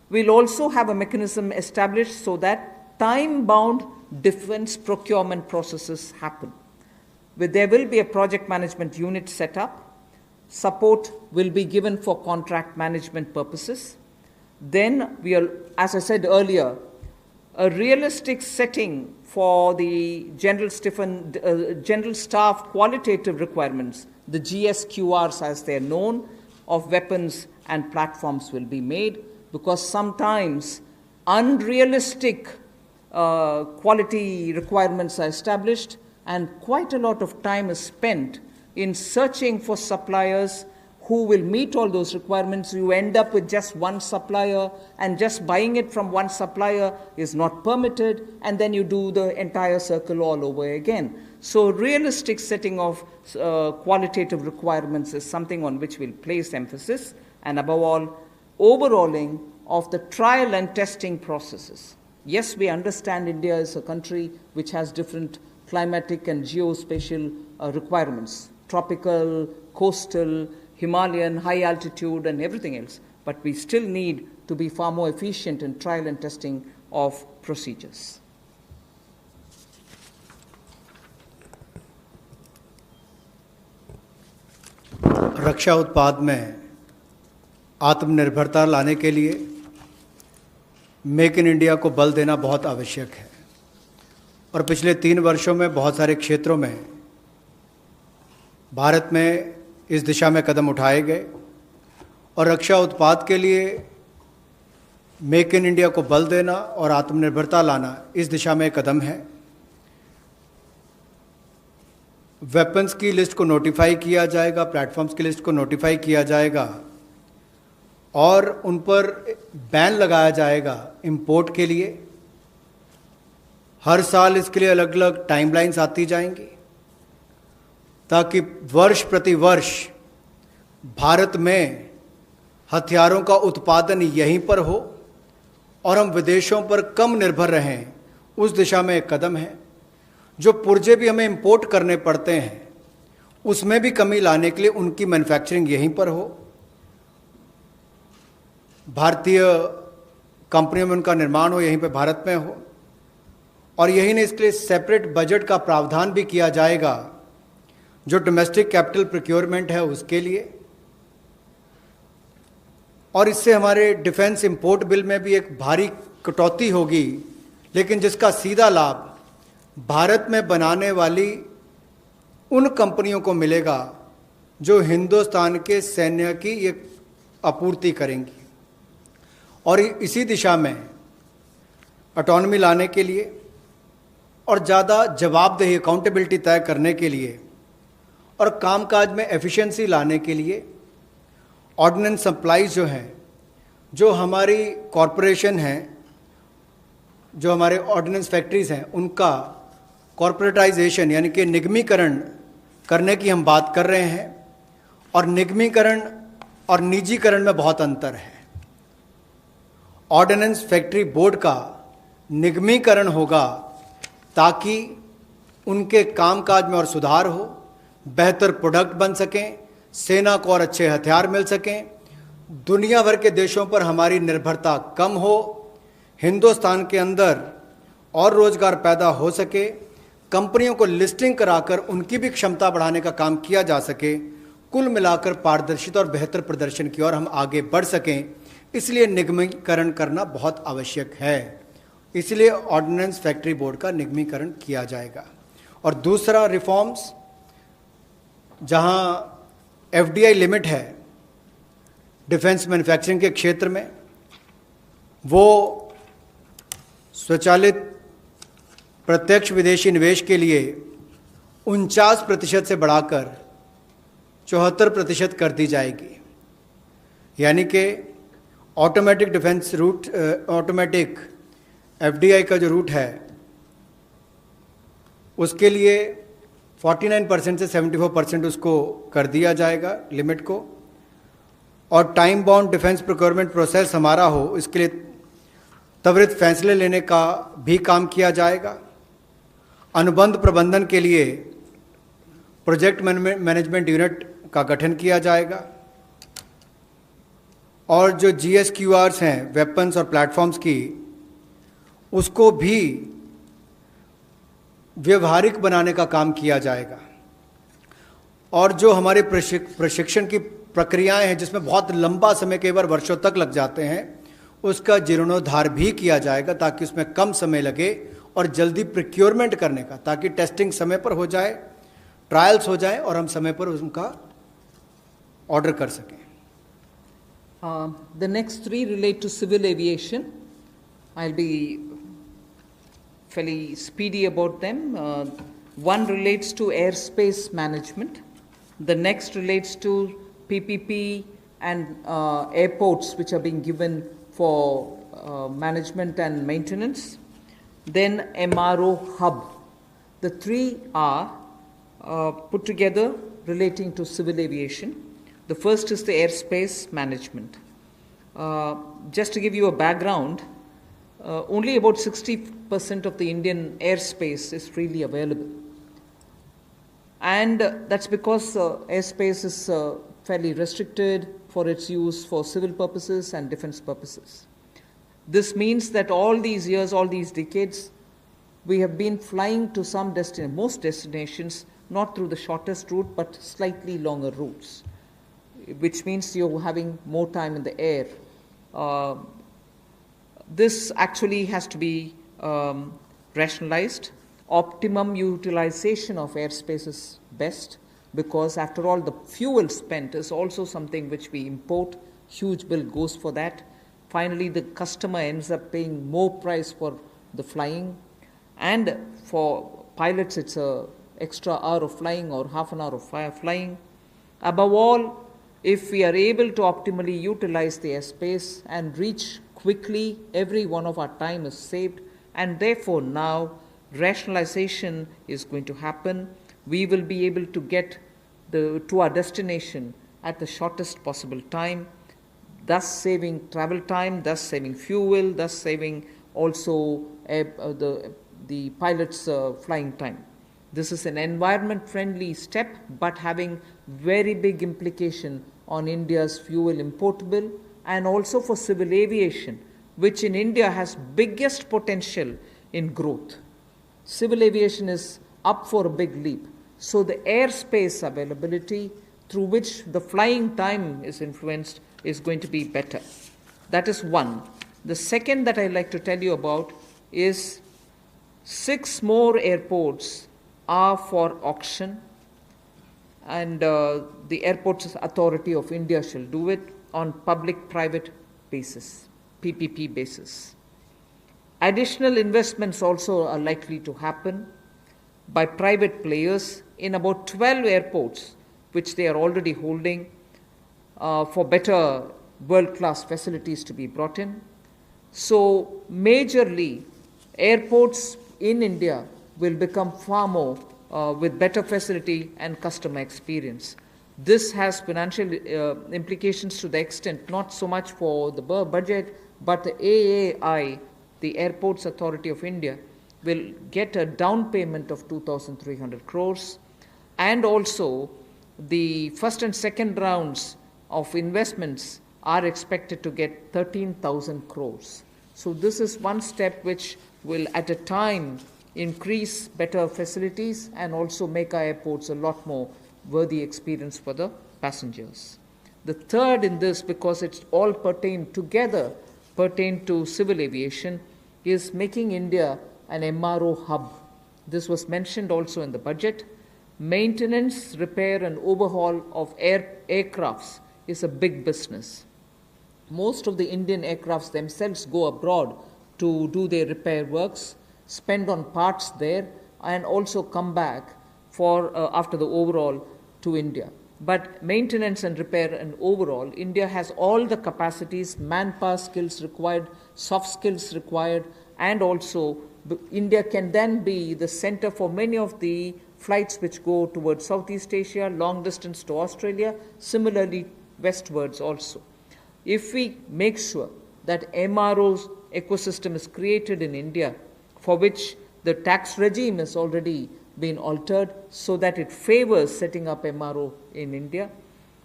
we'll also have a mechanism established so that time-bound defense procurement processes happen. There will be a project management unit set up. Support will be given for contract management purposes. Then as I said earlier, a realistic setting for the General Staff qualitative requirements, the GSQRs as they're known, of weapons and platforms will be made, because sometimes unrealistic quality requirements are established and quite a lot of time is spent in searching for suppliers who will meet all those requirements. You end up with just one supplier, and just buying it from one supplier is not permitted, and then you do the entire circle all over again. So realistic setting of qualitative requirements is something on which we'll place emphasis, and above all, overhauling of the trial and testing processes. Yes, we understand India is a country which has different climatic and geospatial requirements, tropical, coastal, Himalayan, high altitude, and everything else. But we still need to be far more efficient in trial and testing of procedures. रक्षा उत्पाद में आत्मनिर्भरता लाने के लिए make in India को बल देना बहुत आवश्यक है, और पिछले 3 वर्षों में बहुत सारे क्षेत्रों में भारत में इस दिशा में कदम उठाए गए, और रक्षा उत्पाद के लिए मेक इन इंडिया को बल देना और आत्मनिर्भरता लाना इस दिशा में कदम है। वेपन्स की लिस्ट को नोटिफाई किया जाएगा, प्लेटफॉर्म्स की लिस्ट को नोटिफाई किया जाएगा, और उन पर बैन लगाया जाएगा इंपोर्ट के लिए। हर साल इसके लिए अलग अलग टाइमलाइंस आती जाएंगी, ताकि वर्ष प्रति वर्ष भारत में हथियारों का उत्पादन यहीं पर हो और हम विदेशों पर कम निर्भर रहें। उस दिशा में एक कदम है। जो पुर्जे भी हमें इंपोर्ट करने पड़ते हैं, उसमें भी कमी लाने के लिए उनकी मैन्युफैक्चरिंग यहीं पर हो, भारतीय कंपनियों में उनका निर्माण हो, यहीं पे भारत में हो। और यही नहीं, इसके लिए सेपरेट बजट का प्रावधान भी किया जाएगा, जो डोमेस्टिक कैपिटल प्रोक्योरमेंट है उसके लिए। और इससे हमारे डिफेंस इंपोर्ट बिल में भी एक भारी कटौती होगी, लेकिन जिसका सीधा लाभ भारत में बनाने वाली उन कंपनियों को मिलेगा जो हिंदुस्तान के सैन्य की एक आपूर्ति करेंगी। और इसी दिशा में ऑटोनॉमी लाने के लिए और ज़्यादा जवाबदेही अकाउंटेबिलिटी तय करने के लिए और कामकाज में एफिशिएंसी लाने के लिए ऑर्डिनेंस सप्लाईज जो हैं, जो हमारी कॉरपोरेशन हैं, जो हमारे ऑर्डिनेंस फैक्ट्रीज हैं, उनका कॉरपोरेटाइजेशन यानी कि निगमीकरण करने की हम बात कर रहे हैं। और निगमीकरण और निजीकरण में बहुत अंतर है। ऑर्डिनेंस फैक्ट्री बोर्ड का निगमीकरण होगा ताकि उनके कामकाज में और सुधार हो, बेहतर प्रोडक्ट बन सकें, सेना को और अच्छे हथियार मिल सकें, दुनिया भर के देशों पर हमारी निर्भरता कम हो, हिंदुस्तान के अंदर और रोजगार पैदा हो सके, कंपनियों को लिस्टिंग कराकर उनकी भी क्षमता बढ़ाने का काम किया जा सके, कुल मिलाकर पारदर्शिता और बेहतर प्रदर्शन की ओर हम आगे बढ़ सकें। इसलिए निगमीकरण करना बहुत आवश्यक है। इसलिए ऑर्डिनेंस फैक्ट्री बोर्ड का निगमीकरण किया जाएगा। और दूसरा रिफॉर्म्स, जहां एफडीआई लिमिट है डिफेंस मैन्युफैक्चरिंग के क्षेत्र में, वो स्वचालित प्रत्यक्ष विदेशी निवेश के लिए 49% से बढ़ाकर 74% कर दी जाएगी। यानी कि automatic defence route, automatic FDI का जो रूट है उसके लिए 49% से 74% उसको कर दिया जाएगा लिमिट को। और time bound defence procurement process हमारा हो, इसके लिए त्वरित फैसले लेने का भी काम किया जाएगा। अनुबंध प्रबंधन के लिए प्रोजेक्ट मैनेजमेंट यूनिट का गठन किया जाएगा। और जो GSQRs हैं वेपन्स और प्लेटफॉर्म्स की, उसको भी व्यवहारिक बनाने का काम किया जाएगा। और जो हमारे प्रशिक्षण की प्रक्रियाएं हैं जिसमें बहुत लंबा समय, कई बार वर्षों तक लग जाते हैं, उसका जीर्णोद्धार भी किया जाएगा ताकि उसमें कम समय लगे और जल्दी प्रोक्योरमेंट करने का, ताकि टेस्टिंग समय पर हो जाए, ट्रायल्स हो जाए और हम समय पर उनका ऑर्डर कर सकें। The next three relate to civil aviation. I'll be fairly speedy about them. One relates to airspace management. The next relates to PPP and airports which are being given for management and maintenance. Then MRO hub. The three are put together relating to civil aviation. The first is the airspace management. Just to give you a background, only about 60% of the Indian airspace is freely available. And that's because airspace is fairly restricted for its use for civil purposes and defense purposes. This means that all these years, all these decades, we have been flying to some most destinations, not through the shortest route, but slightly longer routes, which means you're having more time in the air. This actually has to be rationalized. Optimum utilization of airspace is best, because after all the fuel spent is also something which we import. Huge bill goes for that. Finally, the customer ends up paying more price for the flying, and for pilots it's a extra hour of flying or half an hour of flying. Above all, if we are able to optimally utilize the airspace and reach quickly, every one of our time is saved, and therefore now rationalization is going to happen. We will be able to get to our destination at the shortest possible time, thus saving travel time, thus saving fuel, thus saving also the pilot's flying time. This is an environment-friendly step, but having very big implication on India's fuel import bill, and also for civil aviation, which in India has biggest potential in growth. Civil aviation is up for a big leap. So the airspace availability through which the flying time is influenced is going to be better. That is one. The second that I'd like to tell you about is 6 more airports are for auction, and the Airports Authority of India shall do it on public-private basis, PPP basis. Additional investments also are likely to happen by private players in about 12 airports, which they are already holding, for better world-class facilities to be brought in. So majorly, airports in India will become far more with better facility and customer experience. This has financial implications to the extent not so much for the budget, but the AAI, the Airports Authority of India, will get a down payment of 2,300 crores, and also the first and second rounds of investments are expected to get 13,000 crores. So this is one step which will at a time increase better facilities and also make our airports a lot more worthy experience for the passengers. The third in this, because it's all pertain to civil aviation, is making India an MRO hub. This was mentioned also in the budget. Maintenance, repair and overhaul of aircrafts is a big business. Most of the Indian aircrafts themselves go abroad to do their repair works, spend on parts there, and also come back for after the overhaul to India. But maintenance and repair and overall, India has all the capacities, manpower skills required, soft skills required, and also India can then be the center for many of the flights which go towards Southeast Asia, long distance to Australia, similarly westwards also. If we make sure that MRO's ecosystem is created in India, for which the tax regime has already been altered so that it favors setting up MRO in India,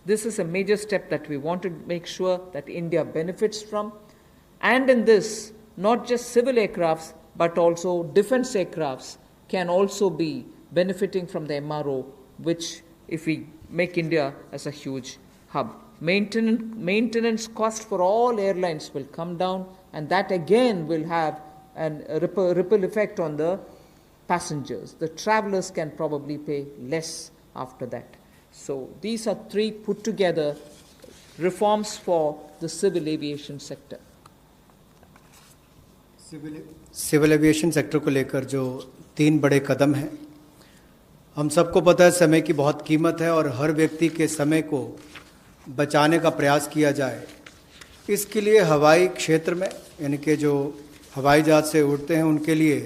this is a major step that we want to make sure that India benefits from. And in this, not just civil aircrafts, but also defense aircrafts can also be benefiting from the MRO, which if we make India as a huge hub. Maintenance cost for all airlines will come down, and that again will have a ripple effect on the passengers. The travelers can probably pay less after that. So these are 3 put together reforms for the civil aviation sector. Civil aviation sector को लेकर जो 3 बड़े कदम हैं, हम सबको पता है समय की बहुत कीमत है और हर व्यक्ति के समय को बचाने का प्रयास किया जाए। इसके लिए हवाई क्षेत्र में, यानी कि जो हवाई जहाज से उड़ते हैं उनके लिए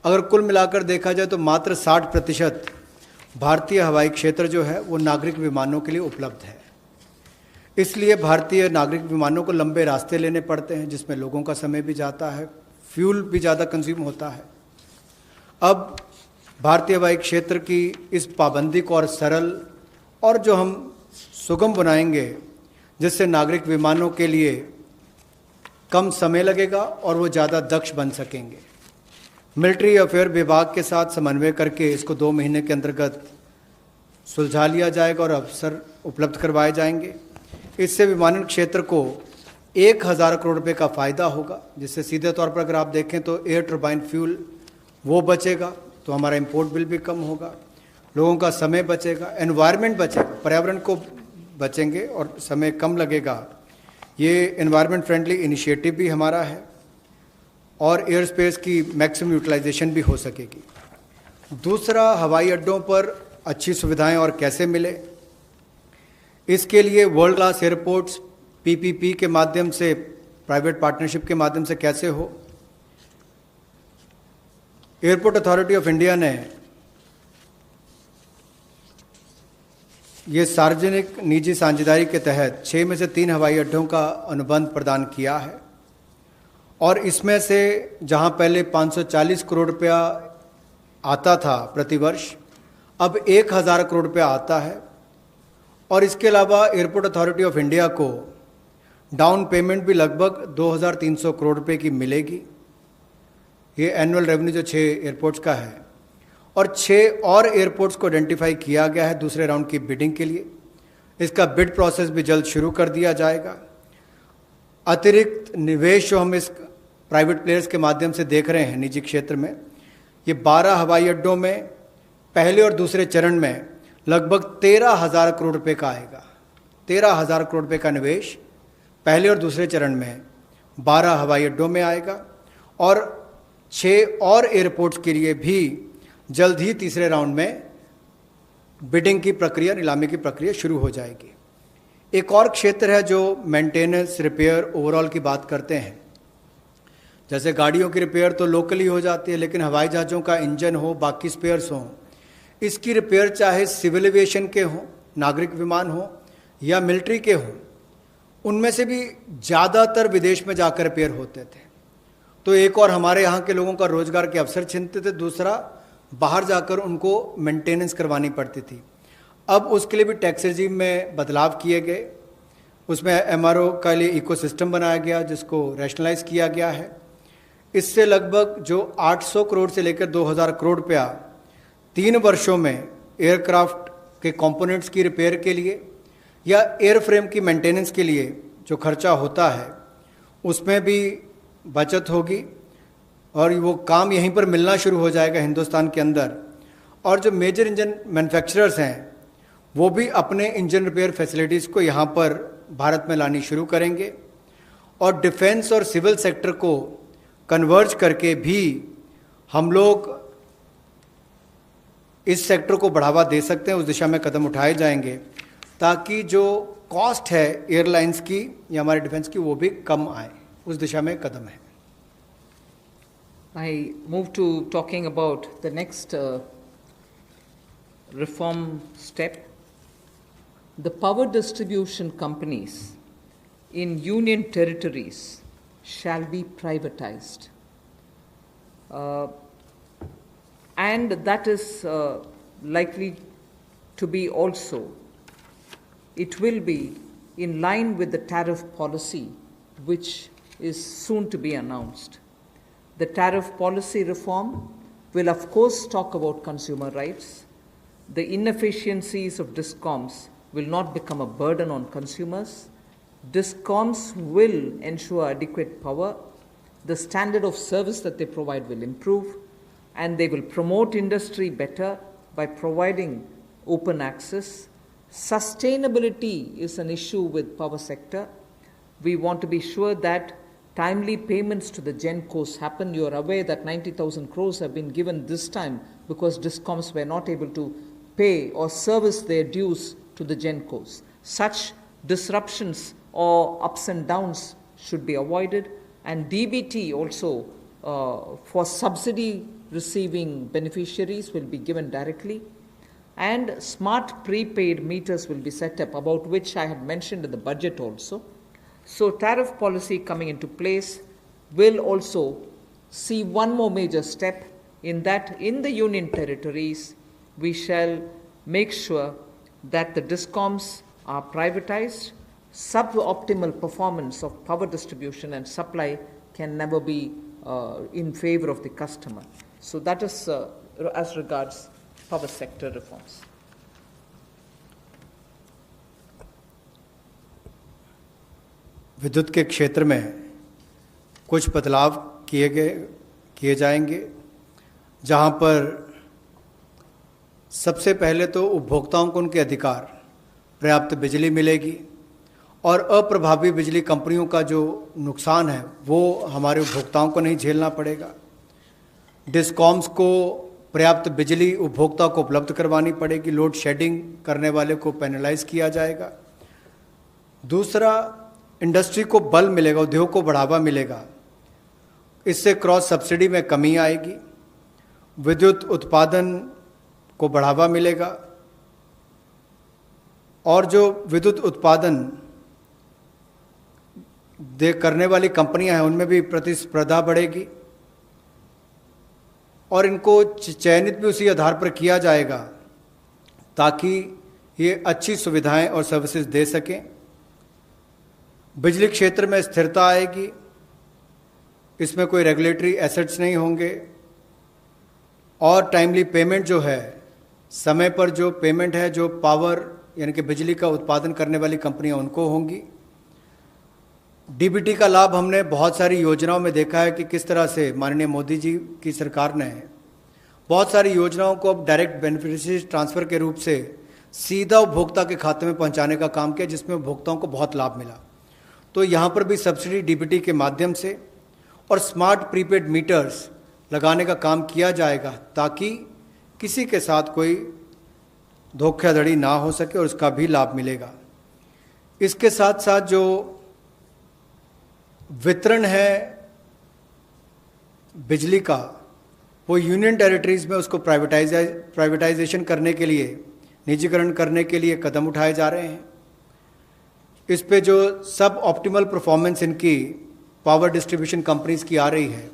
अगर कुल मिलाकर देखा जाए तो मात्र 60% भारतीय हवाई क्षेत्र जो है वो नागरिक विमानों के लिए उपलब्ध है। इसलिए भारतीय नागरिक विमानों को लंबे रास्ते लेने पड़ते हैं, जिसमें लोगों का समय भी जाता है, फ्यूल भी ज़्यादा कंज्यूम होता है। अब भारतीय हवाई क्षेत्र की इस पाबंदी को और सरल और जो हम सुगम बनाएंगे, जिससे नागरिक विमानों के लिए कम समय लगेगा और वो ज़्यादा दक्ष बन सकेंगे। मिलिट्री अफेयर विभाग के साथ समन्वय करके इसको 2 महीने के अंतर्गत सुलझा लिया जाएगा और अवसर उपलब्ध करवाए जाएंगे। इससे विमानन क्षेत्र को 1000 करोड़ रुपए का फ़ायदा होगा, जिससे सीधे तौर पर अगर आप देखें तो एयर टर्बाइन फ्यूल वो बचेगा, तो हमारा इंपोर्ट बिल भी कम होगा, लोगों का समय बचेगा, एनवायरनमेंट बचेगा, पर्यावरण को बचेंगे और समय कम लगेगा। ये एनवायरनमेंट फ्रेंडली इनिशिएटिव भी हमारा है और एयर स्पेस की मैक्सिमम यूटिलाइजेशन भी हो सकेगी। दूसरा, हवाई अड्डों पर अच्छी सुविधाएं और कैसे मिले, इसके लिए वर्ल्ड क्लास एयरपोर्ट्स पीपीपी के माध्यम से, प्राइवेट पार्टनरशिप के माध्यम से कैसे हो। एयरपोर्ट अथॉरिटी ऑफ इंडिया ने ये सार्वजनिक निजी साझेदारी के तहत 6 में से 3 हवाई अड्डों का अनुबंध प्रदान किया है और इसमें से जहां पहले 540 करोड़ रुपया आता था प्रतिवर्ष, अब 1000 करोड़ रुपया आता है। और इसके अलावा एयरपोर्ट अथॉरिटी ऑफ इंडिया को डाउन पेमेंट भी लगभग 2300 करोड़ रुपए की मिलेगी। ये एनुअल रेवेन्यू जो 6 एयरपोर्ट्स का है, और 6 और एयरपोर्ट्स को आइडेंटिफाई किया गया है दूसरे राउंड की बिडिंग के लिए, इसका बिड प्रोसेस भी जल्द शुरू कर दिया जाएगा। अतिरिक्त निवेश जो हम इस प्राइवेट प्लेयर्स के माध्यम से देख रहे हैं निजी क्षेत्र में, ये 12 हवाई अड्डों में पहले और दूसरे चरण में लगभग 13,000 करोड़ रुपए का आएगा। 13,000 करोड़ रुपए का निवेश पहले और दूसरे चरण में 12 हवाई अड्डों में आएगा और 6 और एयरपोर्ट्स के लिए भी जल्द ही तीसरे राउंड में बिडिंग की प्रक्रिया, नीलामी की प्रक्रिया शुरू हो जाएगी। एक और क्षेत्र है जो मेंटेनेंस, रिपेयर, ओवरऑल की बात करते हैं। जैसे गाड़ियों की रिपेयर तो लोकली हो जाती है, लेकिन हवाई जहाज़ों का इंजन हो, बाकी स्पेयर्स हों, इसकी रिपेयर चाहे सिविल एविएशन के हों, नागरिक विमान हो या मिलिट्री के हों, उनमें से भी ज़्यादातर विदेश में जाकर रिपेयर होते थे। तो एक और हमारे यहाँ के लोगों का रोजगार के अवसर छिनते थे, दूसरा बाहर जाकर उनको मेंटेनेंस करवानी पड़ती थी। अब उसके लिए भी टैक्स रेजिम में बदलाव किए गए, उसमें एमआरओ का लिए इकोसिस्टम बनाया गया जिसको रैशनलाइज किया गया है। इससे लगभग जो 800 करोड़ से लेकर 2000 करोड़ रुपया 3 वर्षों में एयरक्राफ्ट के कंपोनेंट्स की रिपेयर के लिए या एयरफ्रेम की मेंटेनेंस के लिए जो खर्चा होता है उसमें भी बचत होगी और वो काम यहीं पर मिलना शुरू हो जाएगा हिंदुस्तान के अंदर। और जो मेजर इंजन मैन्युफैक्चरर्स हैं वो भी अपने इंजन रिपेयर फैसिलिटीज़ को यहाँ पर भारत में लानी शुरू करेंगे और डिफेंस और सिविल सेक्टर को कन्वर्ज करके भी हम लोग इस सेक्टर को बढ़ावा दे सकते हैं। उस दिशा में कदम उठाए जाएंगे ताकि जो कॉस्ट है एयरलाइंस की या हमारे डिफेंस की वो भी कम आए, उस दिशा में कदम है। I move to talking about the next reform step. The power distribution companies in union territories shall be privatized. And that is likely to be also, it will be in line with the tariff policy which is soon to be announced. The tariff policy reform will of course talk about consumer rights. The inefficiencies of DISCOMs will not become a burden on consumers. DISCOMs will ensure adequate power. The standard of service that they provide will improve, and they will promote industry better by providing open access. Sustainability is an issue with power sector. We want to be sure that timely payments to the GenCos happen. You are aware that 90,000 crores have been given this time because DISCOMs were not able to pay or service their dues to the GenCos. Such disruptions or ups and downs should be avoided, and DBT also for subsidy receiving beneficiaries will be given directly, and smart prepaid meters will be set up, about which I had mentioned in the budget also. So tariff policy coming into place will also see one more major step in that in the union territories we shall make sure that the DISCOMs are privatized. Suboptimal performance of power distribution and supply can never be in favor of the customer. So that is as regards power sector reforms. विद्युत के क्षेत्र में कुछ बदलाव किए जाएंगे, जहां पर सबसे पहले तो उपभोक्ताओं को उनके अधिकार, पर्याप्त बिजली मिलेगी और अप्रभावी बिजली कंपनियों का जो नुकसान है वो हमारे उपभोक्ताओं को नहीं झेलना पड़ेगा। डिस्कॉम्स को पर्याप्त बिजली उपभोक्ता को उपलब्ध करवानी पड़ेगी, लोड शेडिंग करने वाले को पेनलाइज किया जाएगा। दूसरा, इंडस्ट्री को बल मिलेगा, उद्योग को बढ़ावा मिलेगा, इससे क्रॉस सब्सिडी में कमी आएगी, विद्युत उत्पादन को बढ़ावा मिलेगा और जो विद्युत उत्पादन करने वाली कंपनियां हैं उनमें भी प्रतिस्पर्धा बढ़ेगी और इनको चयनित भी उसी आधार पर किया जाएगा ताकि ये अच्छी सुविधाएं और सर्विसेज दे सकें। बिजली क्षेत्र में स्थिरता आएगी, इसमें कोई रेगुलेटरी एसेट्स नहीं होंगे और टाइमली पेमेंट जो है, समय पर जो पेमेंट है, जो पावर यानी कि बिजली का उत्पादन करने वाली कंपनियां उनको होंगी। डीबीटी का लाभ हमने बहुत सारी योजनाओं में देखा है कि किस तरह से माननीय मोदी जी की सरकार ने बहुत सारी योजनाओं को अब डायरेक्ट बेनिफिशियरी ट्रांसफ़र के रूप से सीधा उपभोक्ता के खाते में पहुंचाने का काम किया, जिसमें उपभोक्ताओं को बहुत लाभ मिला। तो यहाँ पर भी सब्सिडी डीबीटी के माध्यम से और स्मार्ट प्रीपेड मीटर्स लगाने का काम किया जाएगा, ताकि किसी के साथ कोई धोखाधड़ी ना हो सके और उसका भी लाभ मिलेगा। इसके साथ साथ जो वितरण है बिजली का, वो यूनियन टेरिटरीज में उसको प्राइवेटाइजेशन करने के लिए, निजीकरण करने के लिए कदम उठाए जा रहे हैं। इस पे जो सब ऑप्टिमल परफॉर्मेंस इनकी पावर डिस्ट्रीब्यूशन कंपनीज की आ रही है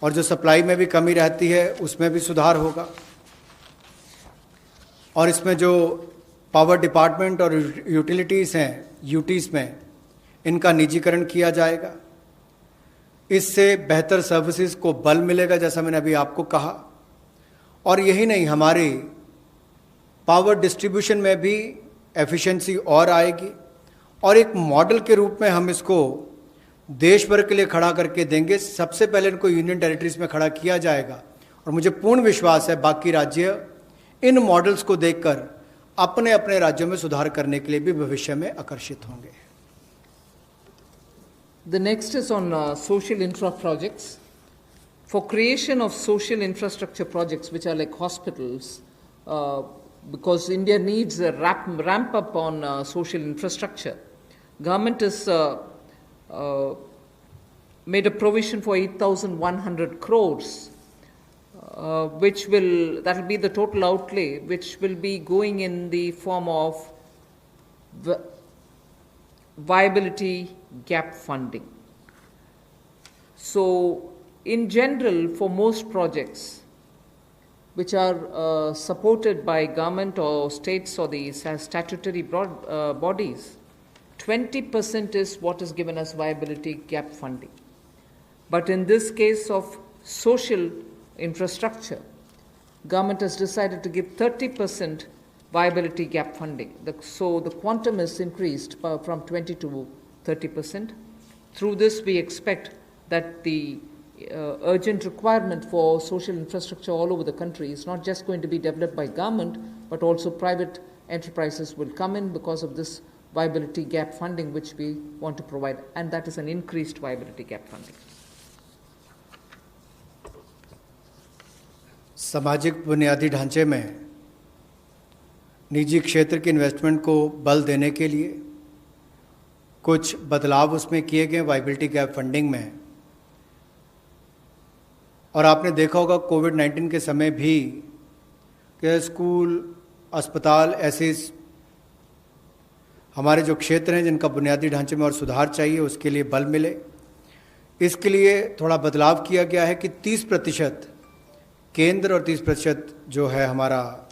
और जो सप्लाई में भी कमी रहती है उसमें भी सुधार होगा। और इसमें जो पावर डिपार्टमेंट और यूटिलिटीज़ हैं, यूटीज़ में, इनका निजीकरण किया जाएगा। इससे बेहतर सर्विसेज को बल मिलेगा, जैसा मैंने अभी आपको कहा। और यही नहीं, हमारी पावर डिस्ट्रीब्यूशन में भी एफिशिएंसी और आएगी और एक मॉडल के रूप में हम इसको देश भर के लिए खड़ा करके देंगे। सबसे पहले इनको यूनियन टेरिटरीज में खड़ा किया जाएगा और मुझे पूर्ण विश्वास है बाकी राज्य इन मॉडल्स को देखकर अपने अपने राज्यों में सुधार करने के लिए भी भविष्य में आकर्षित होंगे। The next is on social infra projects. For creation of social infrastructure projects, which are like hospitals, because India needs a ramp up on social infrastructure, government has made a provision for 8,100 crores, that will be the total outlay, which will be going in the form of viability gap funding. So, in general, for most projects which are supported by government or states or the statutory bodies, 20% is what is given as viability gap funding. But in this case of social infrastructure, government has decided to give 30% viability gap funding. So the quantum is increased from 20 to 30%. Through this, we expect that the urgent requirement for social infrastructure all over the country is not just going to be developed by government, but also private enterprises will come in because of this viability gap funding which we want to provide, and that is an increased viability gap funding. सामाजिक बुनियादी ढांचे में निजी क्षेत्र के investment को बल देने के लिए कुछ बदलाव उसमें किए गए वायबिलिटी गैप फंडिंग में। और आपने देखा होगा कोविड-19 के समय भी कि स्कूल, अस्पताल, ऐसे हमारे जो क्षेत्र हैं जिनका बुनियादी ढांचे में और सुधार चाहिए, उसके लिए बल मिले। इसके लिए थोड़ा बदलाव किया गया है कि 30% केंद्र और 30% जो है हमारा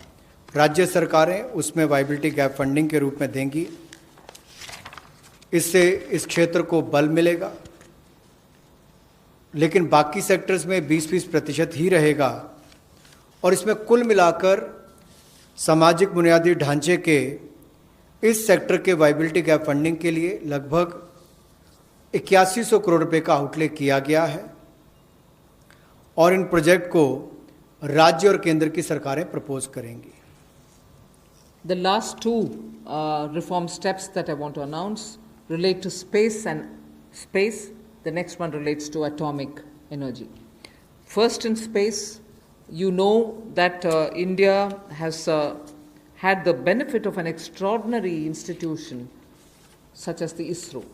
राज्य सरकारें उसमें वायबिलिटी गैप फंडिंग के रूप में देंगी। इससे इस क्षेत्र को बल मिलेगा, लेकिन बाकी सेक्टर्स में 20% ही रहेगा। और इसमें कुल मिलाकर सामाजिक बुनियादी ढांचे के इस सेक्टर के वायबिलिटी गैप फंडिंग के लिए लगभग 8100 करोड़ रुपए का आउटले किया गया है और इन प्रोजेक्ट को राज्य और केंद्र की सरकारें प्रपोज करेंगी। The last two reform steps that I want to announce relate to space and space. The next one relates to atomic energy. First, in space, you know that India has had the benefit of an extraordinary institution such as the ISRO.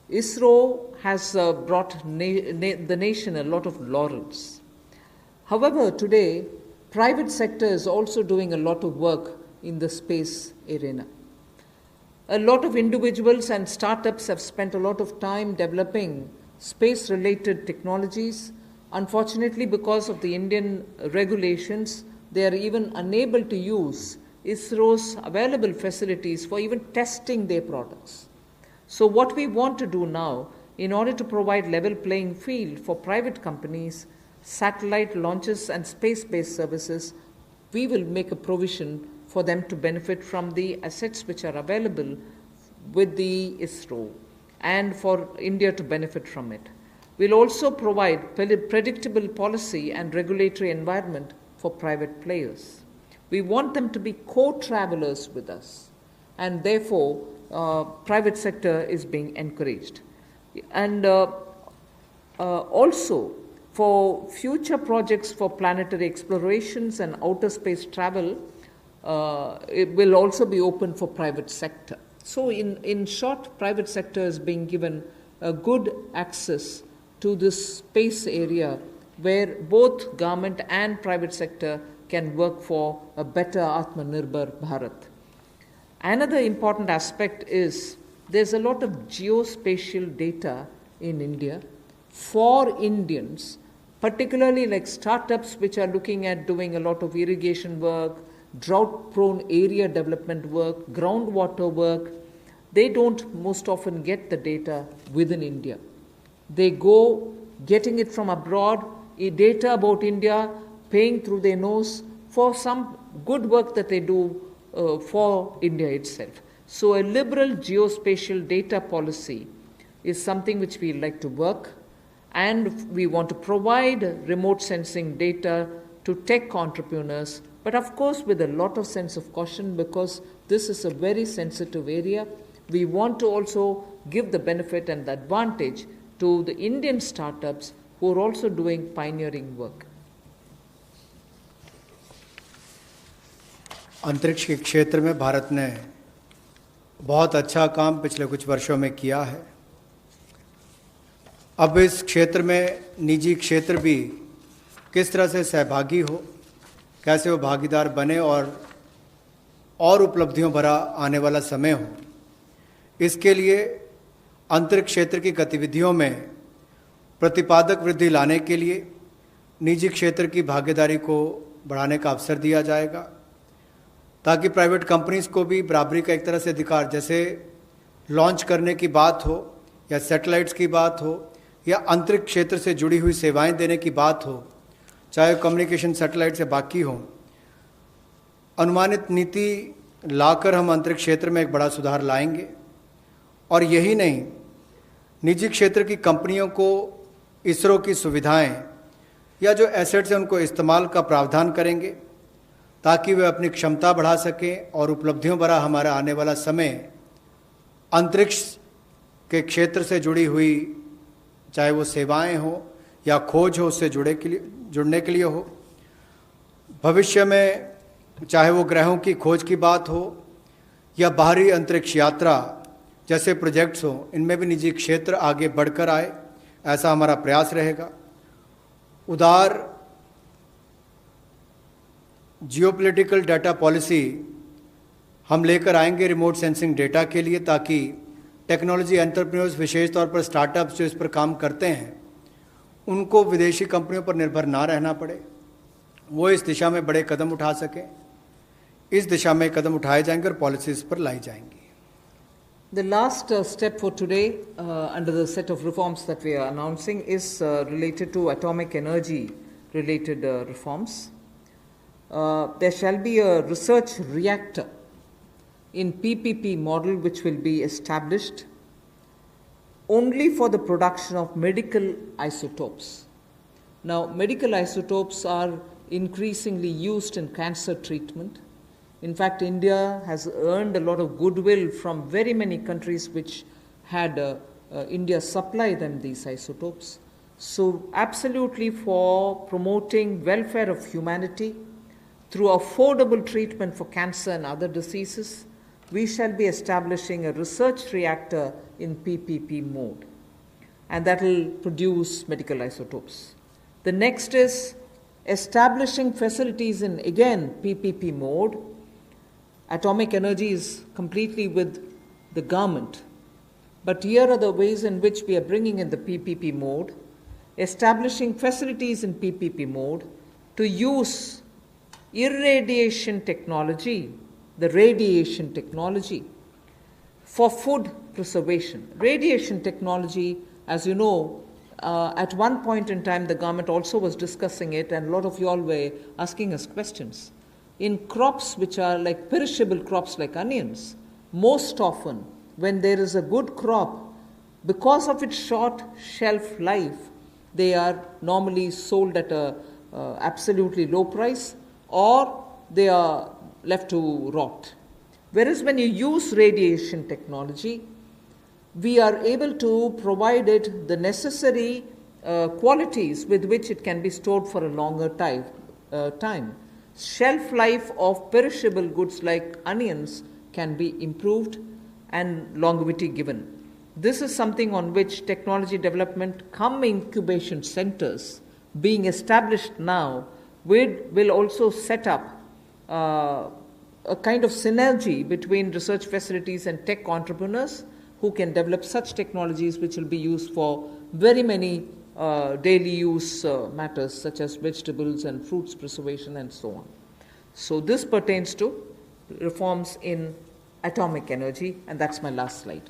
ISRO has brought the nation a lot of laurels. However, today, private sector is also doing a lot of work in the space arena. A lot of individuals and startups have spent a lot of time developing space-related technologies. Unfortunately, because of the Indian regulations, they are even unable to use ISRO's available facilities for even testing their products. So what we want to do now, in order to provide level playing field for private companies, satellite launches and space-based services, we will make a provision for them to benefit from the assets which are available with the ISRO and for India to benefit from it. We'll also provide predictable policy and regulatory environment for private players. We want them to be co-travelers with us, and therefore private sector is being encouraged. And also for future projects for planetary explorations and outer space travel, it will also be open for private sector. So in short, private sector is being given a good access to this space area where both government and private sector can work for a better Atmanirbhar Bharat. Another important aspect is there's a lot of geospatial data in India for Indians, particularly like startups which are looking at doing a lot of irrigation work, drought-prone area development work, groundwater work. They don't most often get the data within India. They go getting it from abroad, data about India, paying through their nose for some good work that they do for India itself. So a liberal geospatial data policy is something which we like to work, and we want to provide remote sensing data to tech entrepreneurs, but of course with a lot of sense of caution, because this is a very sensitive area. We want to also give the benefit and the advantage to the Indian startups who are also doing pioneering work. अंतरिक्ष के क्षेत्र में भारत ने बहुत अच्छा काम पिछले कुछ वर्षों में किया है। अब इस क्षेत्र में निजी क्षेत्र भी किस तरह से सहभागी हो, कैसे वो भागीदार बने और उपलब्धियों भरा आने वाला समय हो, इसके लिए अंतरिक्ष क्षेत्र की गतिविधियों में प्रतिपादक वृद्धि लाने के लिए निजी क्षेत्र की भागीदारी को बढ़ाने का अवसर दिया जाएगा, ताकि प्राइवेट कंपनीज को भी बराबरी का एक तरह से अधिकार, जैसे लॉन्च करने की बात हो या सैटेलाइट्स की बात हो या अंतरिक्ष क्षेत्र से जुड़ी हुई सेवाएं देने की बात हो, चाहे कम्युनिकेशन सैटेलाइट से बाकी हो, अनुमानित नीति लाकर हम अंतरिक्ष क्षेत्र में एक बड़ा सुधार लाएंगे। और यही नहीं, निजी क्षेत्र की कंपनियों को इसरो की सुविधाएं या जो एसेट्स हैं उनको इस्तेमाल का प्रावधान करेंगे, ताकि वे अपनी क्षमता बढ़ा सकें और उपलब्धियों भरा हमारा आने वाला समय अंतरिक्ष के क्षेत्र से जुड़ी हुई, चाहे वो सेवाएं हो या खोज हो, उससे जुड़ने के लिए हो। भविष्य में चाहे वो ग्रहों की खोज की बात हो या बाहरी अंतरिक्ष यात्रा जैसे प्रोजेक्ट्स हो, इनमें भी निजी क्षेत्र आगे बढ़कर आए, ऐसा हमारा प्रयास रहेगा। उदार जियोपॉलिटिकल डाटा पॉलिसी हम लेकर आएंगे रिमोट सेंसिंग डेटा के लिए, ताकि टेक्नोलॉजी एंटरप्रेन्योर्स, विशेष तौर पर स्टार्टअप्स जो इस पर काम करते हैं, उनको विदेशी कंपनियों पर निर्भर ना रहना पड़े, वो इस दिशा में बड़े कदम उठा सकें। इस दिशा में कदम उठाए जाएंगे और पॉलिसीज पर लाई जाएंगी। The last step for today under the set of reforms that we are announcing is related to atomic energy related reforms. There shall be a research reactor in PPP model which will be established only for the production of medical isotopes. Now, medical isotopes are increasingly used in cancer treatment. In fact, India has earned a lot of goodwill from very many countries which had India supply them these isotopes. So, absolutely for promoting welfare of humanity through affordable treatment for cancer and other diseases, we shall be establishing a research reactor in PPP mode, and that will produce medical isotopes. The next is establishing facilities in, again, PPP mode. Atomic energy is completely with the government, but here are the ways in which we are bringing in the PPP mode, establishing facilities in PPP mode to use irradiation technology, the radiation technology, for food preservation. Radiation technology, as you know, at one point in time the government also was discussing it, and a lot of you all were asking us questions. in crops which are like perishable crops like onions, most often when there is a good crop, because of its short shelf life, they are normally sold at a absolutely low price, or they are left to rot. Whereas when you use radiation technology, we are able to provide it the necessary qualities with which it can be stored for a longer time. Shelf life of perishable goods like onions can be improved and longevity given. This is something on which technology development cum incubation centers being established now will also set up a kind of synergy between research facilities and tech entrepreneurs who can develop such technologies which will be used for very many daily use matters such as vegetables and fruits preservation and so on. So this pertains to reforms in atomic energy, and that's my last slide.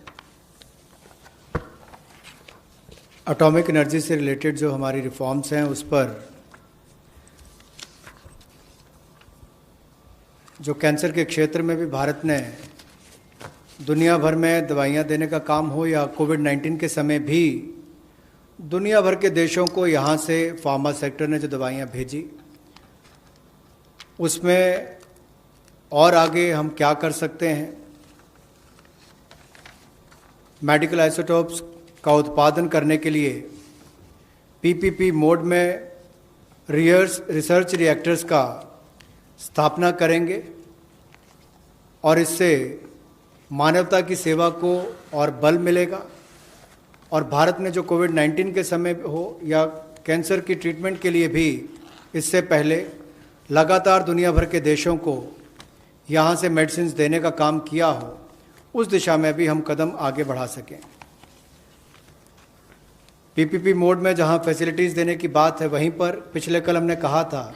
Atomic energy से related जो हमारी reforms हैं उस पर जो cancer के क्षेत्र में भी भारत ने दुनिया भर में दवाइयाँ देने का काम हो या कोविड-19 के समय भी दुनिया भर के देशों को यहाँ से फार्मा सेक्टर ने जो दवाइयाँ भेजी, उसमें और आगे हम क्या कर सकते हैं। मेडिकल आइसोटोप्स का उत्पादन करने के लिए पीपीपी मोड में रिसर्च रिएक्टर्स का स्थापना करेंगे और इससे मानवता की सेवा को और बल मिलेगा। और भारत में जो कोविड-19 के समय हो या कैंसर की ट्रीटमेंट के लिए भी इससे पहले लगातार दुनिया भर के देशों को यहाँ से मेडिसिन देने का काम किया हो, उस दिशा में भी हम कदम आगे बढ़ा सकें। पीपीपी मोड में जहाँ फैसिलिटीज़ देने की बात है, वहीं पर पिछले कल हमने कहा था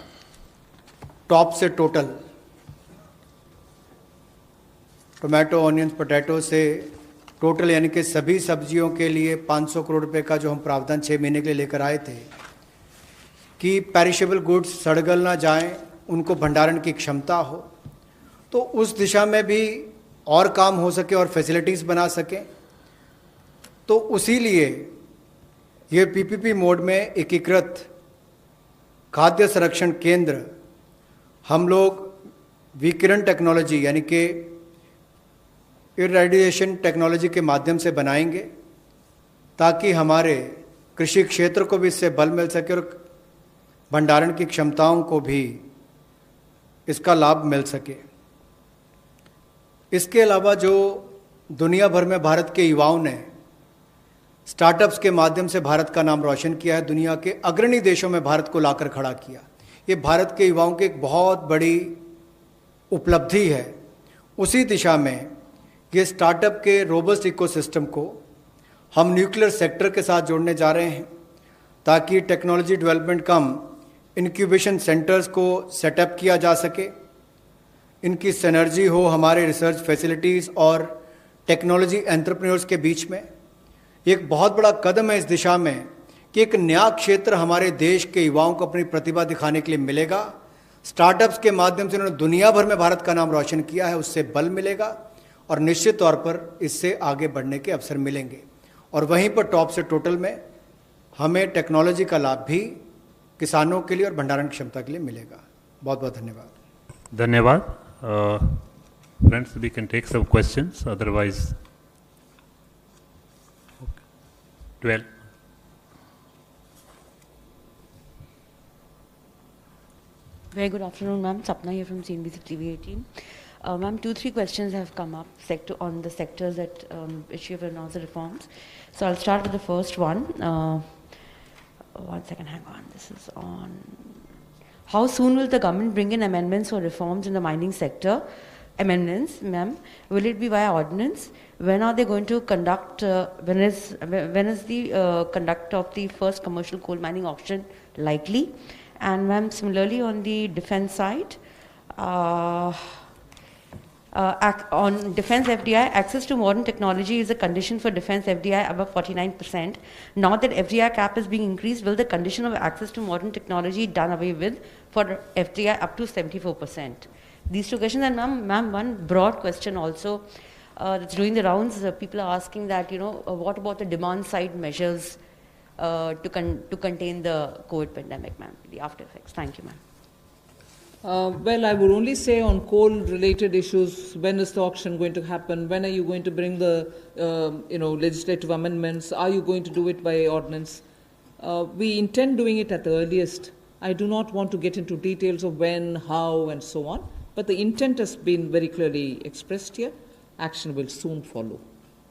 टॉप से टोटल, टोमेटो, ऑनियंस, पोटैटो से टोटल यानी कि सभी सब्जियों के लिए 500 करोड़ रुपए का जो हम प्रावधान 6 महीने के लिए लेकर आए थे कि पेरिशेबल गुड्स सड़गल ना जाएं, उनको भंडारण की क्षमता हो, तो उस दिशा में भी और काम हो सके और फैसिलिटीज़ बना सकें। तो उसी लिए ये पीपीपी मोड में एकीकृत खाद्य संरक्षण केंद्र हम लोग विकिरण टेक्नोलॉजी यानी कि इरेडिएशन टेक्नोलॉजी के माध्यम से बनाएंगे ताकि हमारे कृषि क्षेत्र को भी इससे बल मिल सके और भंडारण की क्षमताओं को भी इसका लाभ मिल सके। इसके अलावा जो दुनिया भर में भारत के युवाओं ने स्टार्टअप्स के माध्यम से भारत का नाम रोशन किया है, दुनिया के अग्रणी देशों में भारत को लाकर खड़ा किया, ये भारत के युवाओं की एक बहुत बड़ी उपलब्धि है। उसी दिशा में ये स्टार्टअप के रोबस्ट इकोसिस्टम को हम न्यूक्लियर सेक्टर के साथ जोड़ने जा रहे हैं ताकि टेक्नोलॉजी डेवलपमेंट कम इंक्यूबेशन सेंटर्स को सेटअप किया जा सके, इनकी सिनर्जी हो हमारे रिसर्च फैसिलिटीज़ और टेक्नोलॉजी एंटरप्रेन्योर्स के बीच में। एक बहुत बड़ा कदम है इस दिशा में कि एक नया क्षेत्र हमारे देश के युवाओं को अपनी प्रतिभा दिखाने के लिए मिलेगा। स्टार्टअप्स के माध्यम से उन्होंने दुनिया भर में भारत का नाम रोशन किया है, उससे बल मिलेगा और निश्चित तौर पर इससे आगे बढ़ने के अवसर मिलेंगे। और वहीं पर टॉप से टोटल में हमें टेक्नोलॉजी का लाभ भी किसानों के लिए और भंडारण क्षमता के लिए मिलेगा। बहुत बहुत धन्यवाद। धन्यवाद। Friends, we can take some questions, otherwise 12. Very good afternoon, ma'am. Sapna here from CNBC TV 18. Ma'am, 2-3 questions have come up on the sectors that which you have announced the reforms. So I'll start with the first one. 1 second, hang on. This is on. How soon will the government bring in amendments or reforms in the mining sector? Amendments, ma'am. Will it be via ordinance? When are they going to conduct? When is the conduct of the first commercial coal mining auction likely? And ma'am, similarly on the defense side, on defense FDI, access to modern technology is a condition for defense FDI above 49%. Now that FDI cap is being increased, will the condition of access to modern technology done away with for FDI up to 74%? These two questions, and ma'am, one broad question also that's doing the rounds. People are asking that, what about the demand side measures to contain the COVID pandemic, ma'am, the after effects? Thank you, ma'am. Well, I would only say on coal-related issues, when is the auction going to happen? When are you going to bring the, legislative amendments? Are you going to do it by ordinance? We intend doing it at the earliest. I do not want to get into details of when, how, and so on. But the intent has been very clearly expressed here. Action will soon follow.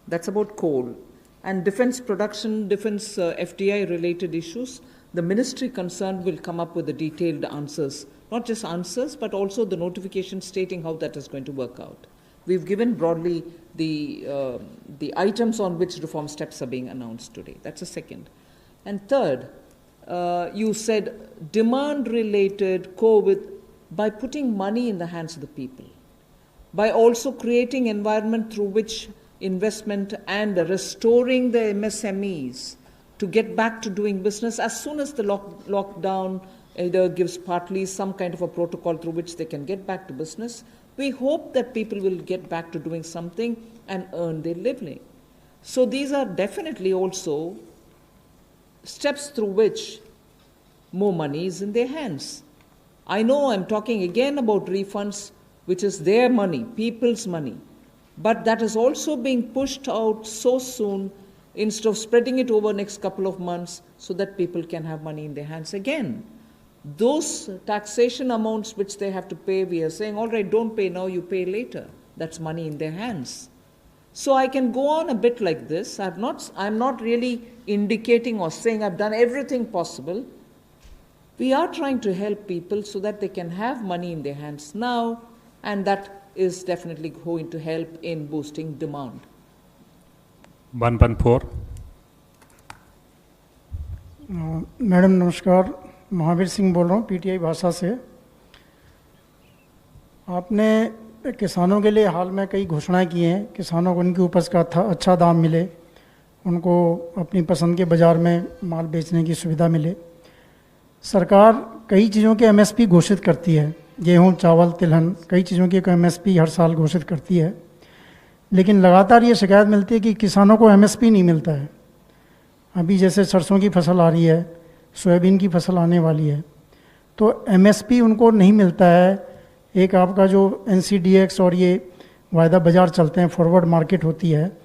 That's about coal. And defense production, defense FDI-related issues, the ministry concerned will come up with the detailed answers. Not just answers, but also the notification stating how that is going to work out. We've given broadly the items on which reform steps are being announced today. That's the second. And third, you said demand-related COVID by putting money in the hands of the people, by also creating environment through which investment and restoring the MSMEs to get back to doing business as soon as the lockdown either gives partly some kind of a protocol through which they can get back to business. We hope that people will get back to doing something and earn their living. So these are definitely also steps through which more money is in their hands. I know I'm talking again about refunds, which is their money, people's money, but that is also being pushed out so soon instead of spreading it over the next couple of months so that people can have money in their hands again. Those taxation amounts which they have to pay, we are saying, all right, don't pay now, you pay later. That's money in their hands. So I can go on a bit like this. I'm not really indicating or saying I've done everything possible. We are trying to help people so that they can have money in their hands now, and that is definitely going to help in boosting demand. 114. Madam नमस्कार, महावीर सिंह बोल रहा हूँ PTI भाषा से। आपने किसानों के लिए हाल में कई घोषणाएं की हैं, किसानों को उनकी उपज का अच्छा दाम मिले, उनको अपनी पसंद के बाज़ार में माल बेचने की सुविधा मिले। सरकार कई चीज़ों के एमएसपी घोषित करती है, गेहूं, चावल, तिलहन, कई चीज़ों की एमएसपी हर साल घोषित करती है, लेकिन लगातार ये शिकायत मिलती है कि किसानों को एमएसपी नहीं मिलता है। अभी जैसे सरसों की फसल आ रही है, सोयाबीन की फसल आने वाली है, तो एमएसपी उनको नहीं मिलता है। एक आपका जो एनसीडीएक्स और ये वायदा बाज़ार चलते हैं, फॉरवर्ड मार्केट होती है,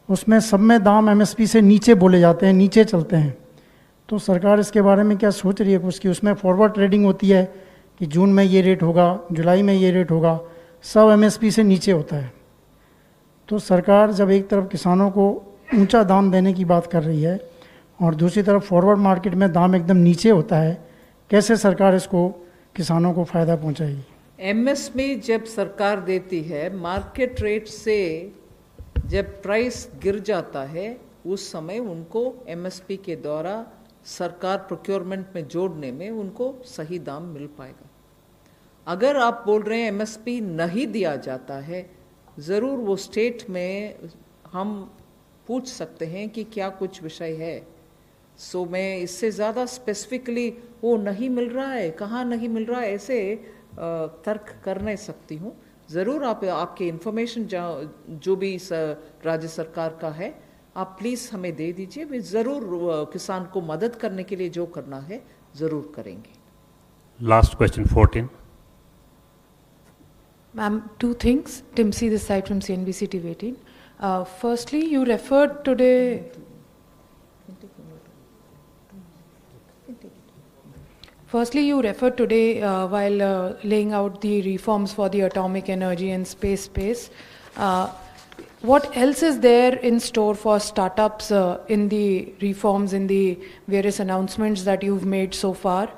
उसमें सब में दाम एमएसपी से नीचे बोले जाते हैं, नीचे चलते हैं। तो सरकार इसके बारे में क्या सोच रही है कुछ, कि उसमें फॉरवर्ड ट्रेडिंग होती है कि जून में ये रेट होगा, जुलाई में ये रेट होगा, सब एमएसपी से नीचे होता है। तो सरकार जब एक तरफ किसानों को ऊंचा दाम देने की बात कर रही है और दूसरी तरफ फॉरवर्ड मार्केट में दाम एकदम नीचे होता है, कैसे सरकार इसको किसानों को फ़ायदा पहुंचाएगी? एमएसपी जब सरकार देती है, मार्केट रेट से जब प्राइस गिर जाता है, उस समय उनको एमएसपी के द्वारा सरकार प्रोक्योरमेंट में जोड़ने में उनको सही दाम मिल पाएगा। अगर आप बोल रहे हैं एमएसपी नहीं दिया जाता है, ज़रूर वो स्टेट में हम पूछ सकते हैं कि क्या कुछ विषय है। सो मैं इससे ज़्यादा स्पेसिफिकली वो नहीं मिल रहा है, कहाँ नहीं मिल रहा है, ऐसे तर्क कर नहीं सकती हूँ। ज़रूर आपके इन्फॉर्मेशन जो भी इस राज्य सरकार का है, आप प्लीज़ हमें दे दीजिए। वे ज़रूर किसान को मदद करने के लिए जो करना है ज़रूर करेंगे। Last question 14. Ma'am, two things. Timsi this side from CNBC TV 18. Firstly, you referred today. While laying out the reforms for the atomic energy and space. What else is there in store for startups in the reforms, in the various announcements that you've made so far?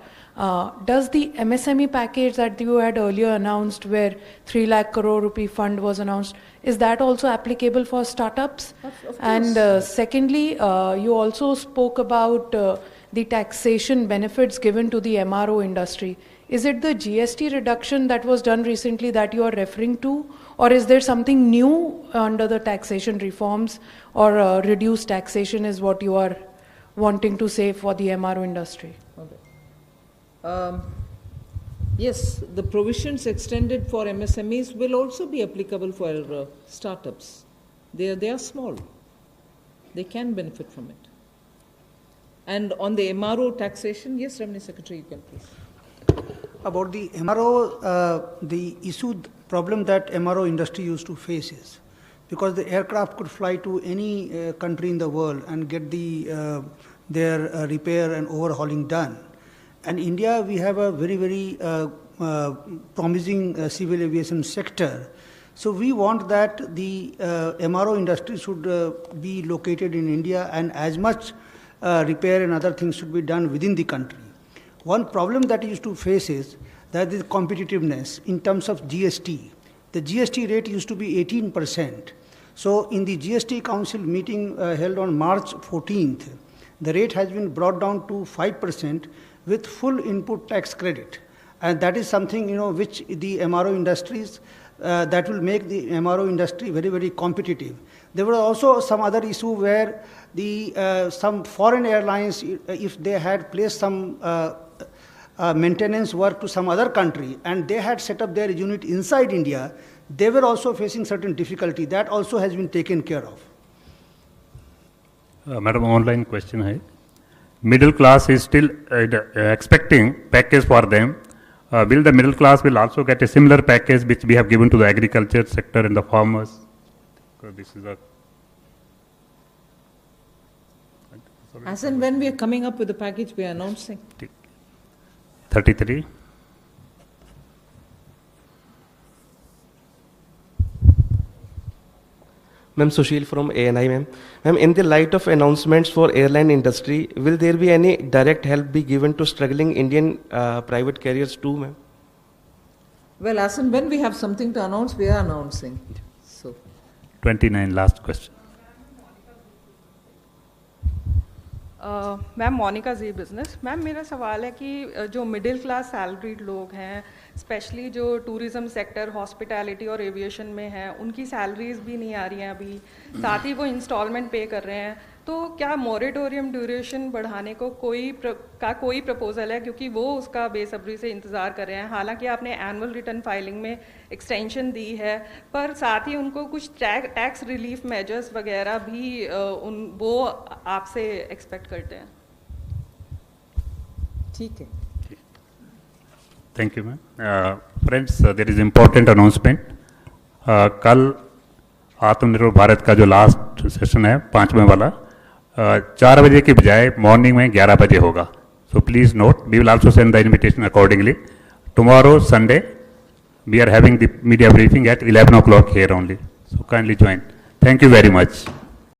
Does the MSME package that you had earlier announced, where 3 lakh crore rupee fund was announced, is that also applicable for startups? Of course. And secondly, you also spoke about the taxation benefits given to the MRO industry. Is it the GST reduction that was done recently that you are referring to, or is there something new under the taxation reforms, or reduced taxation is what you are wanting to say for the MRO industry? Okay. Yes, the provisions extended for MSMEs will also be applicable for startups. They are small. They can benefit from it. And on the MRO taxation, yes, Revenue Secretary, you can please. About the MRO, the problem that MRO industry used to face is, because the aircraft could fly to any country in the world and get their repair and overhauling done. And India, we have a very, very promising civil aviation sector. So we want that the MRO industry should be located in India, and as much repair and other things should be done within the country. One problem that used to face is that the competitiveness in terms of GST. The GST rate used to be 18%. So in the GST Council meeting held on March 14th, the rate has been brought down to 5% with full input tax credit. And that is something, which the MRO industries, that will make the MRO industry very, very competitive. There were also some other issue where some foreign airlines, if they had placed some maintenance work to some other country and they had set up their unit inside India, they were also facing certain difficulty. That also has been taken care of. Madam, online question hai. Middle class is still expecting package for them. Will the middle class will also get a similar package which we have given to the agriculture sector and the farmers? This is As and when we are coming up with the package, we are announcing. 33. Ma'am, Sushil from ANI, ma'am. Ma'am, in the light of announcements for airline industry, will there be any direct help be given to struggling Indian private carriers too, ma'am? Well, as and when we have something to announce, we are announcing. So, 29, last question. Ma'am Monica ji business ma'am मेरा सवाल है कि जो middle class salaried लोग हैं specially जो tourism sector hospitality और aviation में हैं उनकी सैलरीज भी नहीं आ रही हैं अभी साथ ही वो इंस्टॉलमेंट पे कर रहे हैं तो क्या मॉरेटोरियम ड्यूरेशन बढ़ाने को कोई प्रपोजल है क्योंकि वो उसका बेसब्री से इंतज़ार कर रहे हैं हालांकि आपने एनुअल रिटर्न फाइलिंग में एक्सटेंशन दी है पर साथ ही उनको कुछ टैक्स रिलीफ मेजर्स वगैरह भी वो आपसे एक्सपेक्ट करते हैं ठीक है thank you ma'am friends there is important announcement कल आत्मनिर्भर भारत का जो लास्ट सेशन है 5वें वाला 4 बजे की बजाय मॉर्निंग में 11 बजे होगा so please note we will also send the invitation accordingly tomorrow Sunday we are having the media briefing at 11 o'clock here only so kindly join thank you very much